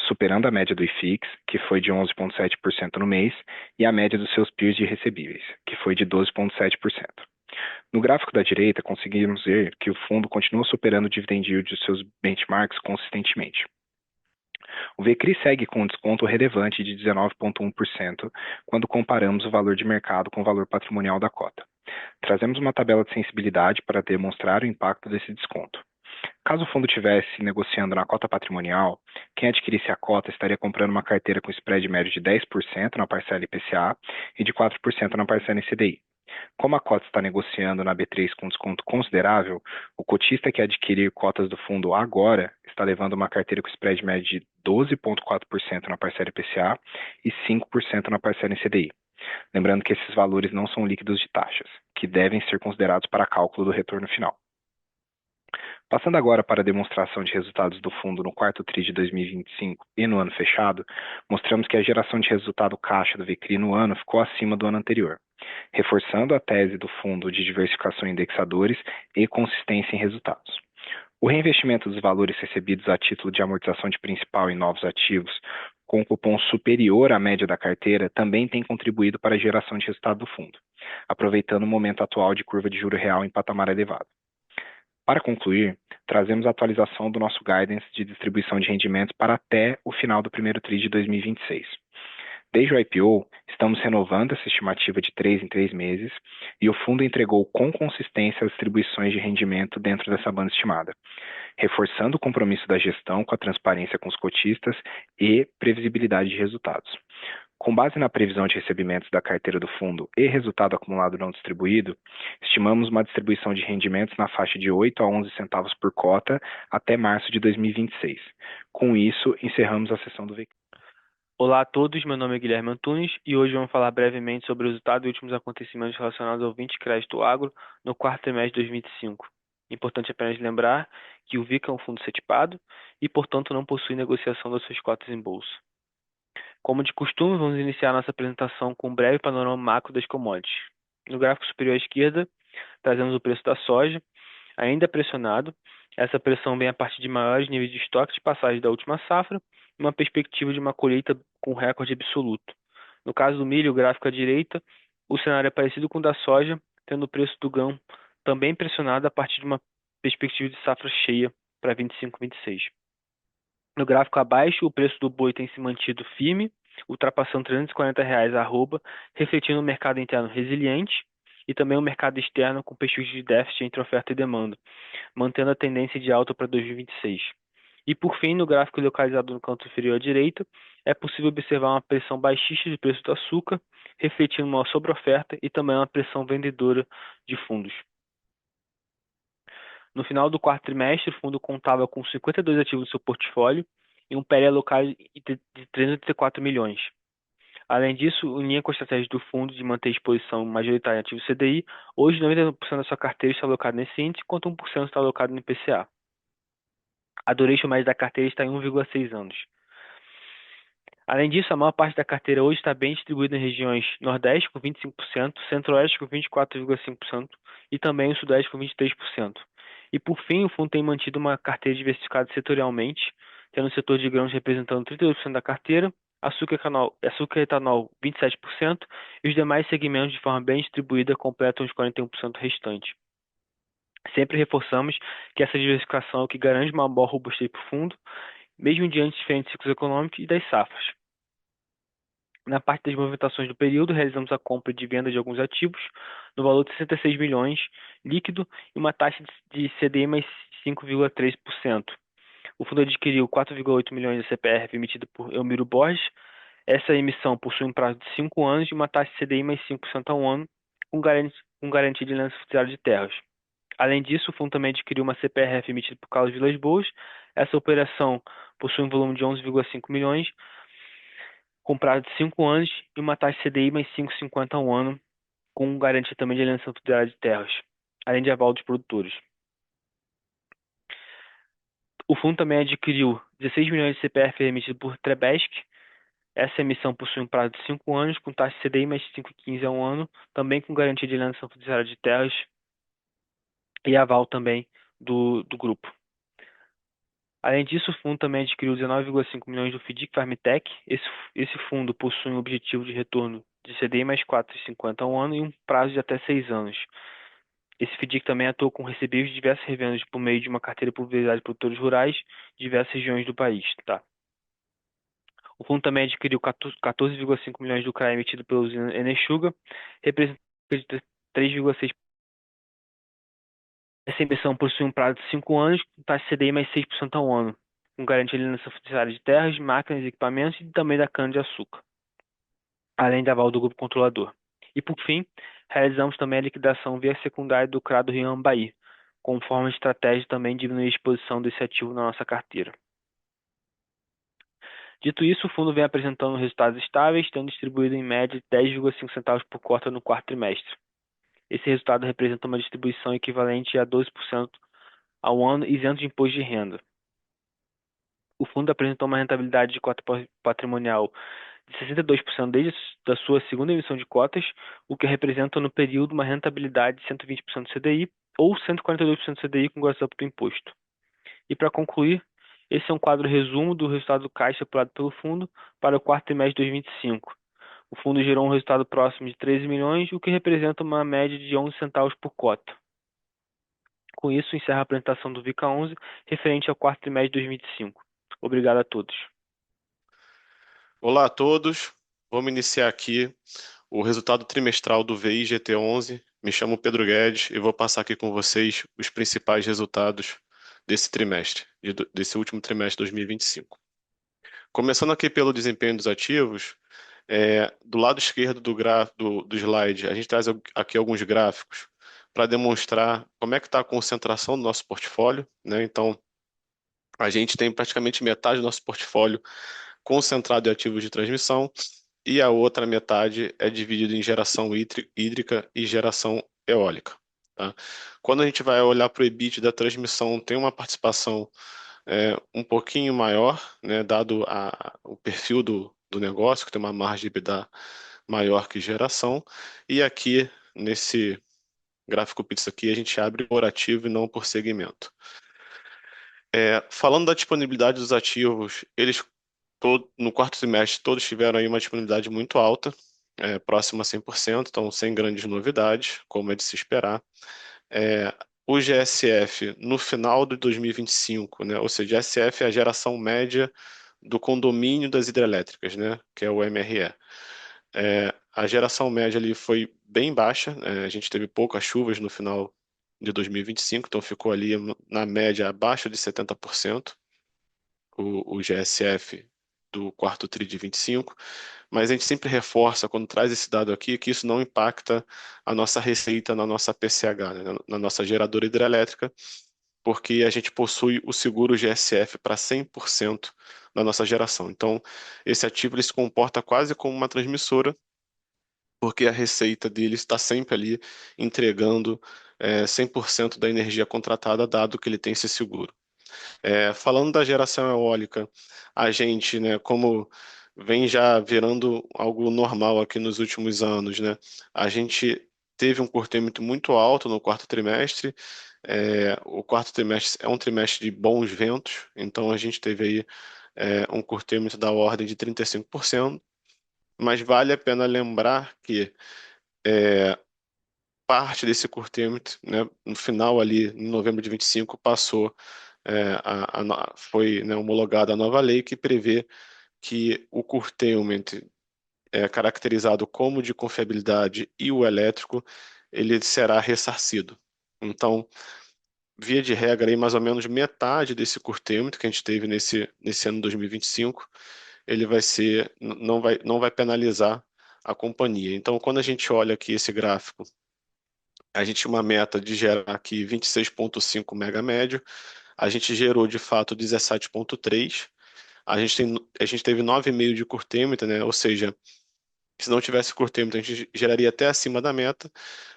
superando a média do IFIX, que foi de 11,7% no mês, e a média dos seus peers de recebíveis, que foi de 12,7%. No gráfico da direita, conseguimos ver que o fundo continua superando o dividend yield dos seus benchmarks consistentemente. O VCRI segue com um desconto relevante de 19,1% quando comparamos o valor de mercado com o valor patrimonial da cota. Trazemos uma tabela de sensibilidade para demonstrar o impacto desse desconto. Caso o fundo estivesse negociando na cota patrimonial, quem adquirisse a cota estaria comprando uma carteira com spread médio de 10% na parcela IPCA e de 4% na parcela em CDI. Como a cota está negociando na B3 com desconto considerável, o cotista que adquirir cotas do fundo agora está levando uma carteira com spread médio de 12,4% na parcela IPCA e 5% na parcela em CDI. Lembrando que esses valores não são líquidos de taxas, que devem ser considerados para cálculo do retorno final. Passando agora para a demonstração de resultados do fundo no quarto TRI de 2025 e no ano fechado, mostramos que a geração de resultado caixa do VCRI no ano ficou acima do ano anterior, reforçando a tese do fundo de diversificação em indexadores e consistência em resultados. O reinvestimento dos valores recebidos a título de amortização de principal em novos ativos, com cupom superior à média da carteira, também tem contribuído para a geração de resultado do fundo, aproveitando o momento atual de curva de juro real em patamar elevado. Para concluir, trazemos a atualização do nosso guidance de distribuição de rendimentos para até o final do primeiro TRI de 2026. Desde o IPO, estamos renovando essa estimativa de 3 em 3 meses e o fundo entregou com consistência as distribuições de rendimento dentro dessa banda estimada, reforçando o compromisso da gestão com a transparência com os cotistas e previsibilidade de resultados. Com base na previsão de recebimentos da carteira do fundo e resultado acumulado não distribuído, estimamos uma distribuição de rendimentos na faixa de 8 a 11 centavos por cota até março de 2026. Com isso, encerramos a sessão do VCRI. Olá a todos, meu nome é Guilherme Antunes e hoje vamos falar brevemente sobre o resultado e últimos acontecimentos relacionados ao 20 Crédito Agro no quarto trimestre de 2025. Importante apenas lembrar que o VIC é um fundo setipado e, portanto, não possui negociação das suas cotas em bolsa. Como de costume, vamos iniciar nossa apresentação com um breve panorama macro das commodities. No gráfico superior à esquerda, trazemos o preço da soja, ainda pressionado. Essa pressão vem a partir de maiores níveis de estoque de passagem da última safra e uma perspectiva de uma colheita com recorde absoluto. No caso do milho, o gráfico à direita, o cenário é parecido com o da soja, tendo o preço do grão também pressionado a partir de uma perspectiva de safra cheia para 25-26. No gráfico abaixo, o preço do boi tem se mantido firme, ultrapassando R$ 340 a arroba, refletindo um mercado interno resiliente e também um mercado externo com perspectiva de déficit entre oferta e demanda, mantendo a tendência de alta para 2026. E por fim, no gráfico localizado no canto inferior à direita, é possível observar uma pressão baixista de preço do açúcar, refletindo uma sobreoferta e também uma pressão vendedora de fundos. No final do quarto trimestre, o fundo contava com 52 ativos no seu portfólio e um PL alocado de 334 milhões. Além disso, em linha com a estratégia do fundo de manter exposição majoritária em ativos CDI, hoje 90% da sua carteira está alocada nesse índice, enquanto 1% está alocado no IPCA. A duration média da carteira está em 1,6 anos. Além disso, a maior parte da carteira hoje está bem distribuída nas regiões Nordeste com 25%, Centro-Oeste com 24,5% e também o Sudeste com 23%. E por fim, o fundo tem mantido uma carteira diversificada setorialmente, tendo o setor de grãos representando 32% da carteira, açúcar e etanol 27% e os demais segmentos de forma bem distribuída completam os 41% restantes. Sempre reforçamos que essa diversificação é o que garante uma boa robustez para o fundo, mesmo diante de diferentes ciclos econômicos e das safras. Na parte das movimentações do período, realizamos a compra e venda de alguns ativos no valor de 66 milhões líquido e uma taxa de CDI mais 5,3%. O fundo adquiriu 4,8 milhões de CPRF emitida por Elmiro Borges. Essa emissão possui um prazo de 5 anos e uma taxa de CDI mais 5% ao ano, com garantia de lançamento de terras. Além disso, o fundo também adquiriu uma CPRF emitida por Carlos Vilas Boas. Essa operação possui um volume de 11,5 milhões, com prazo de 5 anos e uma taxa CDI mais 5,50 ao ano, com garantia também de alienação funerária de terras, além de aval dos produtores. O fundo também adquiriu 16 milhões de CPF emitido por Trebesc. Essa emissão possui um prazo de 5 anos, com taxa CDI mais 5,15 ao ano, também com garantia de alienação funerária de terras e aval também do grupo. Além disso, o fundo também adquiriu 19,5 milhões do FDIC Farmtech. Esse fundo possui um objetivo de retorno de CDI mais 4,50 ao ano e um prazo de até 6 anos. Esse FDIC também atua com recebíveis de diversas revendas por meio de uma carteira pulverizada de produtores rurais de diversas regiões do país. Tá? O fundo também adquiriu 14,5 milhões do CRA emitido pela usina Enexuga, representando de 3,6%. Essa emissão possui um prazo de 5 anos, com taxa CDI mais 6% ao ano, com garantia de alienação funerária de terras, máquinas e equipamentos e também da cana-de-açúcar, além da aval do grupo controlador. E, por fim, realizamos também a liquidação via secundária do CRA do Rio Ambaí, com forma de estratégia também de diminuir a exposição desse ativo na nossa carteira. Dito isso, o fundo vem apresentando resultados estáveis, tendo distribuído em média 10,5 centavos por cota no quarto trimestre. Esse resultado representa uma distribuição equivalente a 12% ao ano isento de imposto de renda. O fundo apresentou uma rentabilidade de cota patrimonial de 62% desde a sua segunda emissão de cotas, o que representa no período uma rentabilidade de 120% do CDI ou 142% do CDI com gozação do imposto. E para concluir, esse é um quadro resumo do resultado do caixa apurado pelo fundo para o quarto trimestre de 2025. O fundo gerou um resultado próximo de 13 milhões, o que representa uma média de 11 centavos por cota. Com isso, encerra a apresentação do VICA 11, referente ao quarto trimestre de 2025. Obrigado a todos. Olá a todos, vamos iniciar aqui o resultado trimestral do VI GT11. Me chamo Pedro Guedes e vou passar aqui com vocês os principais resultados desse trimestre, desse último trimestre de 2025. Começando aqui pelo desempenho dos ativos, do lado esquerdo do slide, a gente traz aqui alguns gráficos para demonstrar como é que está a concentração do nosso portfólio, né? Então, a gente tem praticamente metade do nosso portfólio concentrado em ativos de transmissão e a outra metade é dividida em geração hídrica e geração eólica. Tá? Quando a gente vai olhar para o EBIT da transmissão, tem uma participação um pouquinho maior, né, dado o perfil do negócio, que tem uma margem de EBITDA maior que geração, e aqui, nesse gráfico PIX aqui, a gente abre por ativo e não por segmento. Falando da disponibilidade dos ativos, eles no quarto trimestre todos tiveram aí uma disponibilidade muito alta, próxima a 100%, então sem grandes novidades, como é de se esperar. O GSF no final de 2025, né, ou seja, GSF é a geração média do condomínio das hidrelétricas, né, que é o MRE. A geração média ali foi bem baixa, a gente teve poucas chuvas no final de 2025, então ficou ali na média abaixo de 70%, o GSF do quarto TRI de 25, mas a gente sempre reforça, quando traz esse dado aqui, que isso não impacta a nossa receita na nossa PCH, né, na nossa geradora hidrelétrica, porque a gente possui o seguro GSF para 100% da nossa geração. Então, esse ativo ele se comporta quase como uma transmissora, porque a receita dele está sempre ali entregando 100% da energia contratada, dado que ele tem esse seguro. Falando da geração eólica, a gente, né, como vem já virando algo normal aqui nos últimos anos, né, a gente teve um curtailment muito alto no quarto trimestre. O quarto trimestre é um trimestre de bons ventos, então a gente teve aí um curtailment da ordem de 35%, mas vale a pena lembrar que parte desse curtailment, né, no final ali, em novembro de 25, passou, foi, né, homologada a nova lei que prevê que o curtailment é caracterizado como de confiabilidade e o elétrico, ele será ressarcido. Então, via de regra, aí, mais ou menos metade desse curtailment que a gente teve nesse ano 2025, ele não vai penalizar a companhia. Então, quando a gente olha aqui esse gráfico, a gente tinha uma meta de gerar aqui 26,5 mega médio, a gente gerou de fato 17,3. A gente teve 9,5 de curtêmetro, né? Ou seja, se não tivesse curtêmetro, a gente geraria até acima da meta,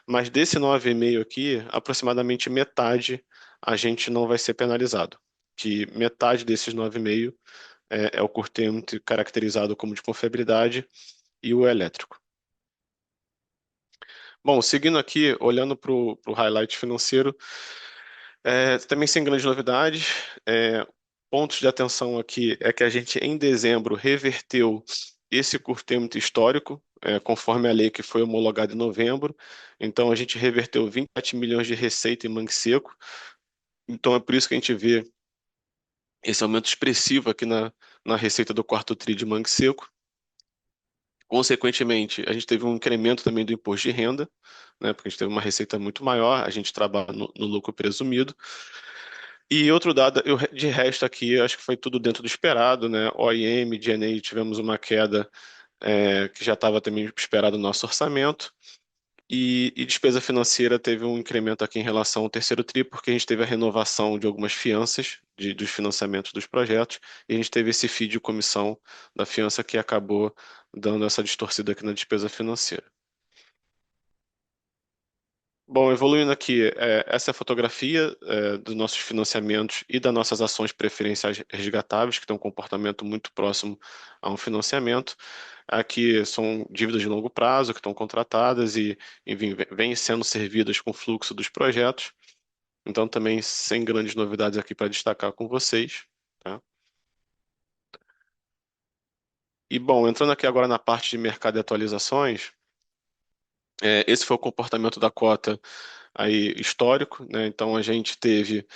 mas desse 9,5 aqui, aproximadamente metade a gente não vai ser penalizado, que metade desses 9,5 é o curtêmetro caracterizado como de confiabilidade e o elétrico. Bom, seguindo aqui, olhando para o highlight financeiro, também sem grandes novidades, pontos de atenção aqui é que a gente, em dezembro, reverteu esse curtêmetro histórico, conforme a lei que foi homologada em novembro. Então, a gente reverteu 27 milhões de receita em Mangue Seco. Então, é por isso que a gente vê esse aumento expressivo aqui na receita do quarto tri de Mangue Seco. Consequentemente, a gente teve um incremento também do imposto de renda, né, porque a gente teve uma receita muito maior, a gente trabalha no lucro presumido. E outro dado, de resto aqui, acho que foi tudo dentro do esperado, né? OIM, D&A, tivemos uma queda que já estava também esperado no nosso orçamento. E despesa financeira teve um incremento aqui em relação ao terceiro tri, porque a gente teve a renovação de algumas fianças dos financiamentos dos projetos, e a gente teve esse FII de comissão da fiança que acabou dando essa distorcida aqui na despesa financeira. Bom, evoluindo aqui, essa é a fotografia dos nossos financiamentos e das nossas ações preferenciais resgatáveis, que tem um comportamento muito próximo a um financiamento. Aqui são dívidas de longo prazo que estão contratadas e, enfim, vêm sendo servidas com o fluxo dos projetos. Então, também sem grandes novidades aqui para destacar com vocês. Tá? E, bom, entrando aqui agora na parte de mercado e atualizações, esse foi o comportamento da cota aí histórico, né? Então a gente teve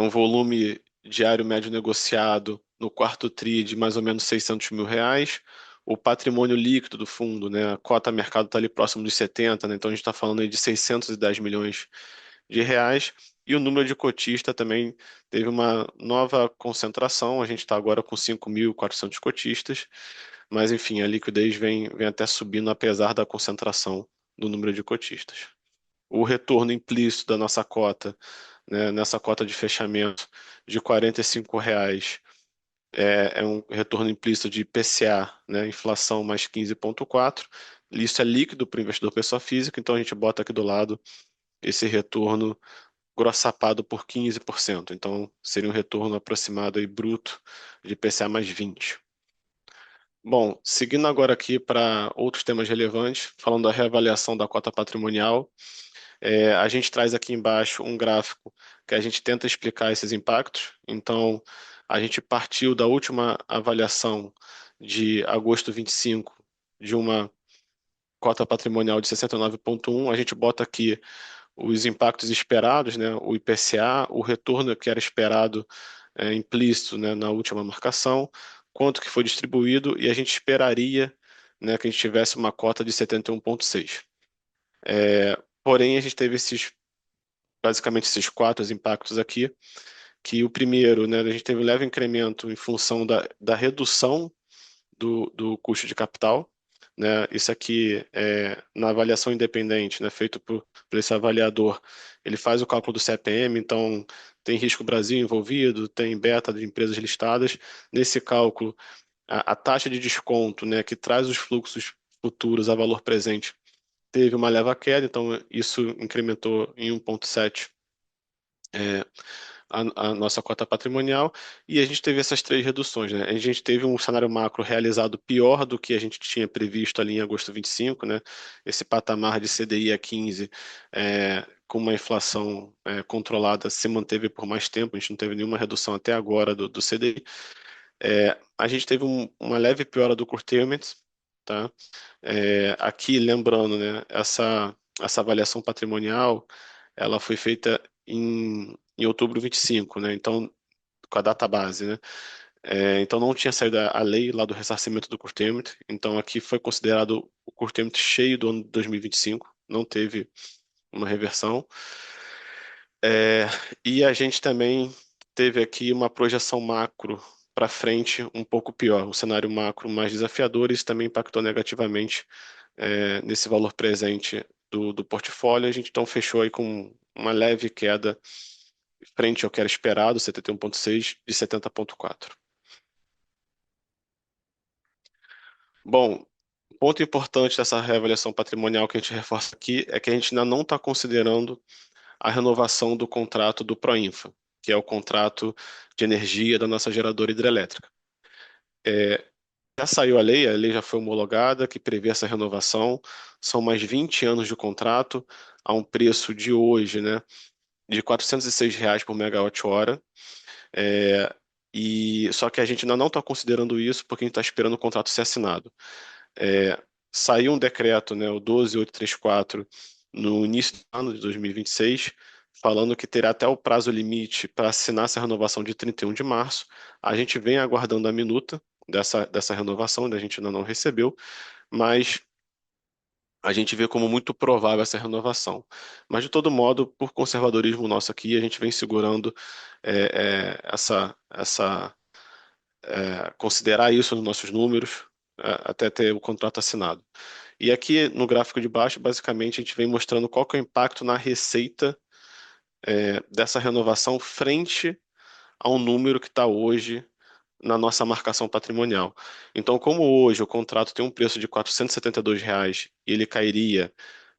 um volume diário médio negociado no quarto tri de mais ou menos R$ 600 mil. O patrimônio líquido do fundo, né? A cota mercado está ali próximo dos 70, né? Então a gente está falando aí de 610 milhões de reais. E o número de cotista também teve uma nova concentração. A gente está agora com 5.400 cotistas, mas enfim, a liquidez vem até subindo apesar da concentração do número de cotistas. O retorno implícito da nossa cota, né, nessa cota de fechamento de R$ 45, é um retorno implícito de IPCA, né, inflação mais 15,4. Isso é líquido para o investidor pessoa física, então a gente bota aqui do lado esse retorno grossapado por 15%. Então seria um retorno aproximado aí bruto de IPCA mais 20. Bom, seguindo agora aqui para outros temas relevantes, falando da reavaliação da cota patrimonial, a gente traz aqui embaixo um gráfico que a gente tenta explicar esses impactos. Então, a gente partiu da última avaliação de agosto 25 de uma cota patrimonial de 69,1. A gente bota aqui os impactos esperados, né, o IPCA, o retorno que era esperado implícito, né, na última marcação, quanto que foi distribuído e a gente esperaria, né, que a gente tivesse uma cota de 71,6. Porém, a gente teve basicamente esses quatro impactos aqui, que o primeiro, né, a gente teve um leve incremento em função da redução do custo de capital, né? Isso aqui na avaliação independente, né, feito por esse avaliador, ele faz o cálculo do CPM, então tem risco Brasil envolvido, tem beta de empresas listadas. Nesse cálculo, a taxa de desconto, né, que traz os fluxos futuros a valor presente, teve uma leve queda, então isso incrementou em 1,7 a nossa cota patrimonial, e a gente teve essas três reduções, né? A gente teve um cenário macro realizado pior do que a gente tinha previsto ali em agosto 25, né? Esse patamar de CDI a 15, com uma inflação controlada, se manteve por mais tempo, a gente não teve nenhuma redução até agora do CDI. A gente teve uma leve piora do curtailment, tá? Aqui, lembrando, né, essa avaliação patrimonial, ela foi feita em outubro 25, né? Então, com a data base, né? Então, não tinha saído a lei lá do ressarcimento do curtailment. Então, aqui foi considerado o curtailment cheio do ano de 2025, não teve uma reversão. E a gente também teve aqui uma projeção macro para frente um pouco pior, um cenário macro mais desafiador, e isso também impactou negativamente nesse valor presente do portfólio. A gente então fechou aí com uma leve queda frente ao que era esperado, 71,6 de 70,4. Bom, ponto importante dessa reavaliação patrimonial que a gente reforça aqui é que a gente ainda não está considerando a renovação do contrato do Proinfa, que é o contrato de energia da nossa geradora hidrelétrica. Já saiu a lei já foi homologada, que prevê essa renovação. São mais 20 anos de contrato, a um preço de hoje, né, de R$ 406 por megawatt-hora. Só que a gente ainda não está considerando isso porque a gente está esperando o contrato ser assinado. Saiu um decreto, né, o 12834, no início do ano de 2026, falando que terá até o prazo limite para assinar essa renovação de 31 de março. A gente vem aguardando a minuta dessa renovação, a gente ainda não recebeu, mas a gente vê como muito provável essa renovação. Mas, de todo modo, por conservadorismo nosso aqui, a gente vem segurando considerar isso nos nossos números, até ter o contrato assinado. E aqui no gráfico de baixo, basicamente, a gente vem mostrando qual que é o impacto na receita dessa renovação frente ao número que está hoje na nossa marcação patrimonial. Então, como hoje o contrato tem um preço de R$ 472 e ele cairia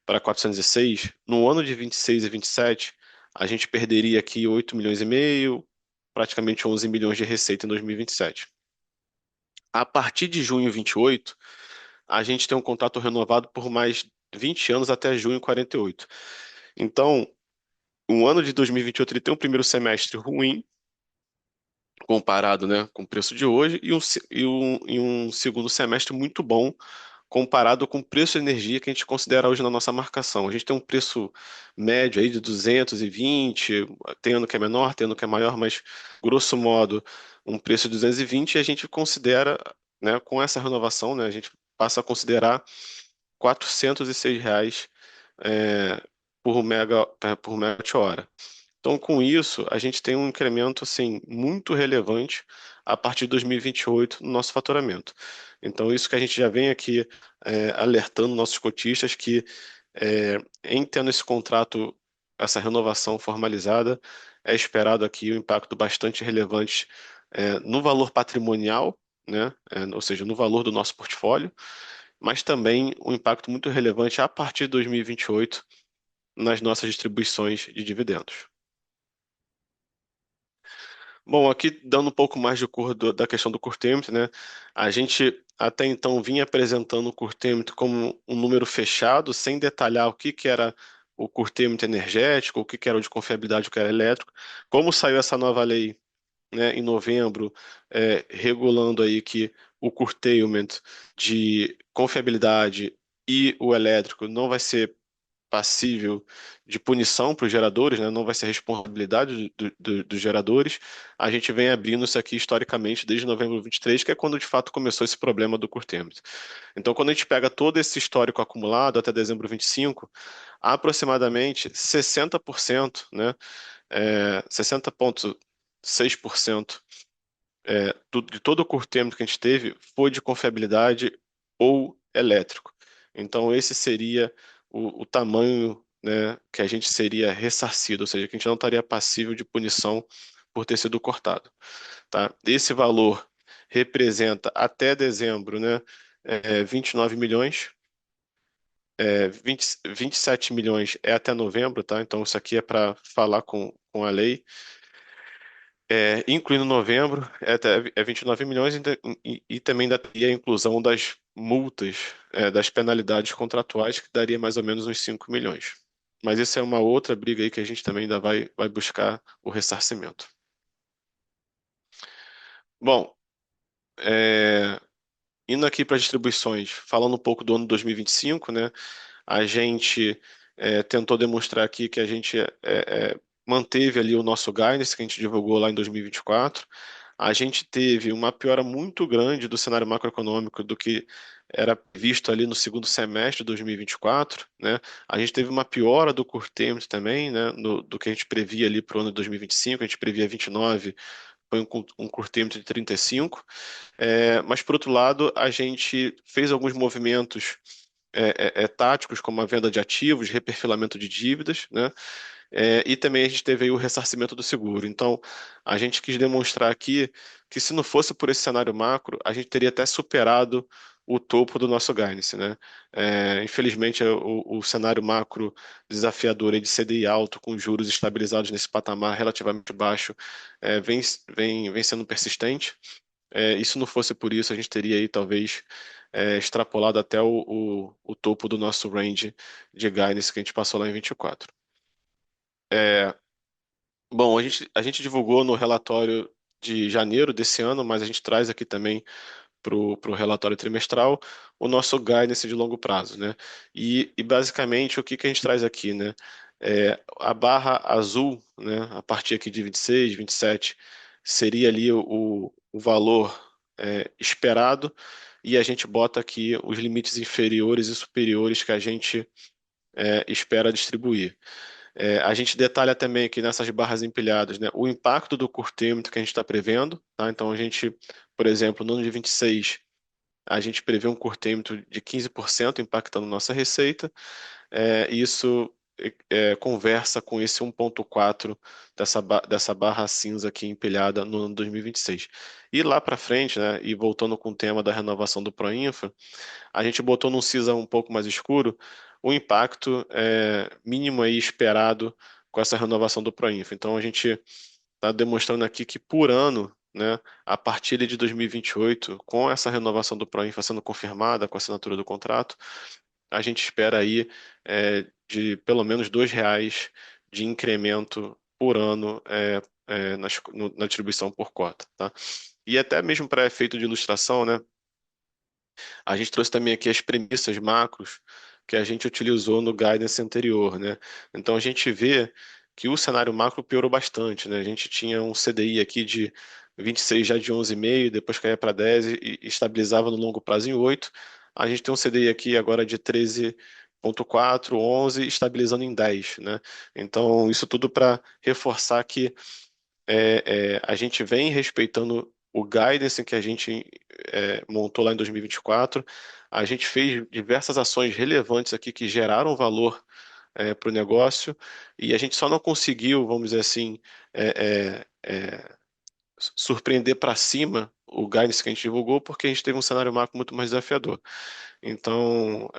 para 406, no ano de 26 e 27, a gente perderia aqui 8 milhões e meio, praticamente 11 milhões de receita em 2027. A partir de junho 28, a gente tem um contrato renovado por mais 20 anos até junho 48. Então, o ano de 2028 ele tem um primeiro semestre ruim, comparado, né, com o preço de hoje, e um segundo semestre muito bom, comparado com o preço de energia que a gente considera hoje na nossa marcação. A gente tem um preço médio aí de 220, tem ano que é menor, tem ano que é maior, mas grosso modo um preço de 220 e a gente considera, né, com essa renovação, né, a gente passa a considerar R$ 406 por megawatt-hora. Então, com isso, a gente tem um incremento assim muito relevante a partir de 2028 no nosso faturamento. Então, isso que a gente já vem aqui alertando nossos cotistas que em tendo esse contrato, essa renovação formalizada, é esperado aqui um impacto bastante relevante no valor patrimonial, né? Ou seja, no valor do nosso portfólio, mas também um impacto muito relevante a partir de 2028 nas nossas distribuições de dividendos. Bom, aqui dando um pouco mais de cor da questão do curtêmetro, né? A gente até então vinha apresentando o curtêmetro como um número fechado, sem detalhar o que era o curtêmetro energético, o que era o de confiabilidade, o que era elétrico. Como saiu essa nova lei, né, em novembro, regulando aí que o curtailment de confiabilidade e o elétrico não vai ser passível de punição para os geradores, né? Não vai ser responsabilidade dos geradores. A gente vem abrindo isso aqui historicamente desde novembro de 23, que é quando de fato começou esse problema do curtailment. Então, quando a gente pega todo esse histórico acumulado até dezembro de 25, aproximadamente 60%, né? 60,6% de todo o curtailment que a gente teve foi de confiabilidade ou elétrico. Então, esse seria o tamanho, né, que a gente seria ressarcido, ou seja, que a gente não estaria passível de punição por ter sido cortado. Tá? Esse valor representa até dezembro, né, 29 milhões, 27 milhões é até novembro, tá? Então isso aqui é para falar com a lei. Incluindo novembro, é 29 milhões e também daria a inclusão das multas, das penalidades contratuais, que daria mais ou menos uns 5 milhões. Mas isso é uma outra briga aí que a gente também ainda vai buscar o ressarcimento. Bom, indo aqui para as distribuições, falando um pouco do ano 2025, né? A gente tentou demonstrar aqui que a gente manteve ali o nosso guidance que a gente divulgou lá em 2024. A gente teve uma piora muito grande do cenário macroeconômico do que era visto ali no segundo semestre de 2024, né? A gente teve uma piora do curtailment também, né? Do que a gente previa ali para o ano de 2025, a gente previa 29, foi um curtailment de 35. Mas, por outro lado, a gente fez alguns movimentos táticos, como a venda de ativos, reperfilamento de dívidas, né? e também a gente teve aí o ressarcimento do seguro. Então, a gente quis demonstrar aqui que se não fosse por esse cenário macro, a gente teria até superado o topo do nosso guidance, né? Infelizmente, o cenário macro desafiador aí de CDI alto, com juros estabilizados nesse patamar relativamente baixo, vem sendo persistente. E se não fosse por isso, a gente teria aí talvez extrapolado até o topo do nosso range de guidance que a gente passou lá em 24. Bom, a gente divulgou no relatório de janeiro desse ano, mas a gente traz aqui também para o relatório trimestral o nosso guidance de longo prazo, né? E basicamente o que a gente traz aqui, né? A barra azul, né? A partir aqui de 26, 27, seria ali o valor esperado, e a gente bota aqui os limites inferiores e superiores que a gente espera distribuir. A gente detalha também aqui nessas barras empilhadas, né, o impacto do curtailment que a gente está prevendo. Tá? Então, a gente, por exemplo, no ano de 26, a gente prevê um curtailment de 15% impactando nossa receita. Isso conversa com esse 1,4 dessa barra cinza aqui empilhada no ano 2026. E lá para frente, né, e voltando com o tema da renovação do Proinfa, a gente botou num cinza um pouco mais escuro o impacto mínimo aí esperado com essa renovação do Proinfa. Então a gente está demonstrando aqui que por ano, né, a partir de 2028, com essa renovação do Proinfa sendo confirmada com a assinatura do contrato, a gente espera aí de pelo menos R$ 2 de incremento por ano na distribuição por cota, tá? E até mesmo para efeito de ilustração, né, a gente trouxe também aqui as premissas macros que a gente utilizou no guidance anterior, né? Então a gente vê que o cenário macro piorou bastante, né? A gente tinha um CDI aqui de 26 já de 11,5, depois caía para 10 e estabilizava no longo prazo em 8. A gente tem um CDI aqui agora de 13,4, 11, estabilizando em 10, né? Então isso tudo para reforçar que a gente vem respeitando o guidance que a gente montou lá em 2024. A gente fez diversas ações relevantes aqui que geraram valor para o negócio, e a gente só não conseguiu, vamos dizer assim, surpreender para cima o guidance que a gente divulgou, porque a gente teve um cenário macro muito mais desafiador. Então,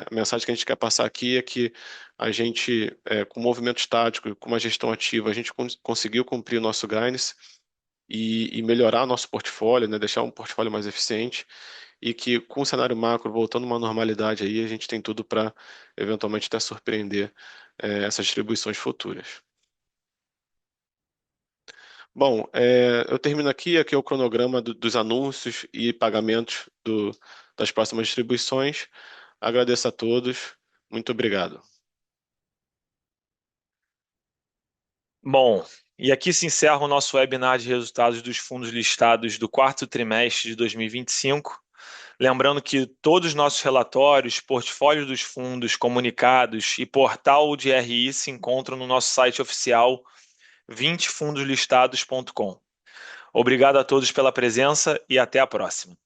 a mensagem que a gente quer passar aqui é que a gente, com movimentos táticos, com uma gestão ativa, a gente conseguiu cumprir o nosso guidance e melhorar nosso portfólio, né, deixar um portfólio mais eficiente, e que com o cenário macro voltando a uma normalidade aí, a gente tem tudo para eventualmente até surpreender essas distribuições futuras. Bom, eu termino aqui é o cronograma dos anúncios e pagamentos das próximas distribuições. Agradeço a todos. Muito obrigado. Bom, e aqui se encerra o nosso webinar de resultados dos fundos listados do quarto trimestre de 2025. Lembrando que todos os nossos relatórios, portfólios dos fundos, comunicados e portal de RI se encontram no nosso site oficial 20fundoslistados.com. Obrigado a todos pela presença e até a próxima.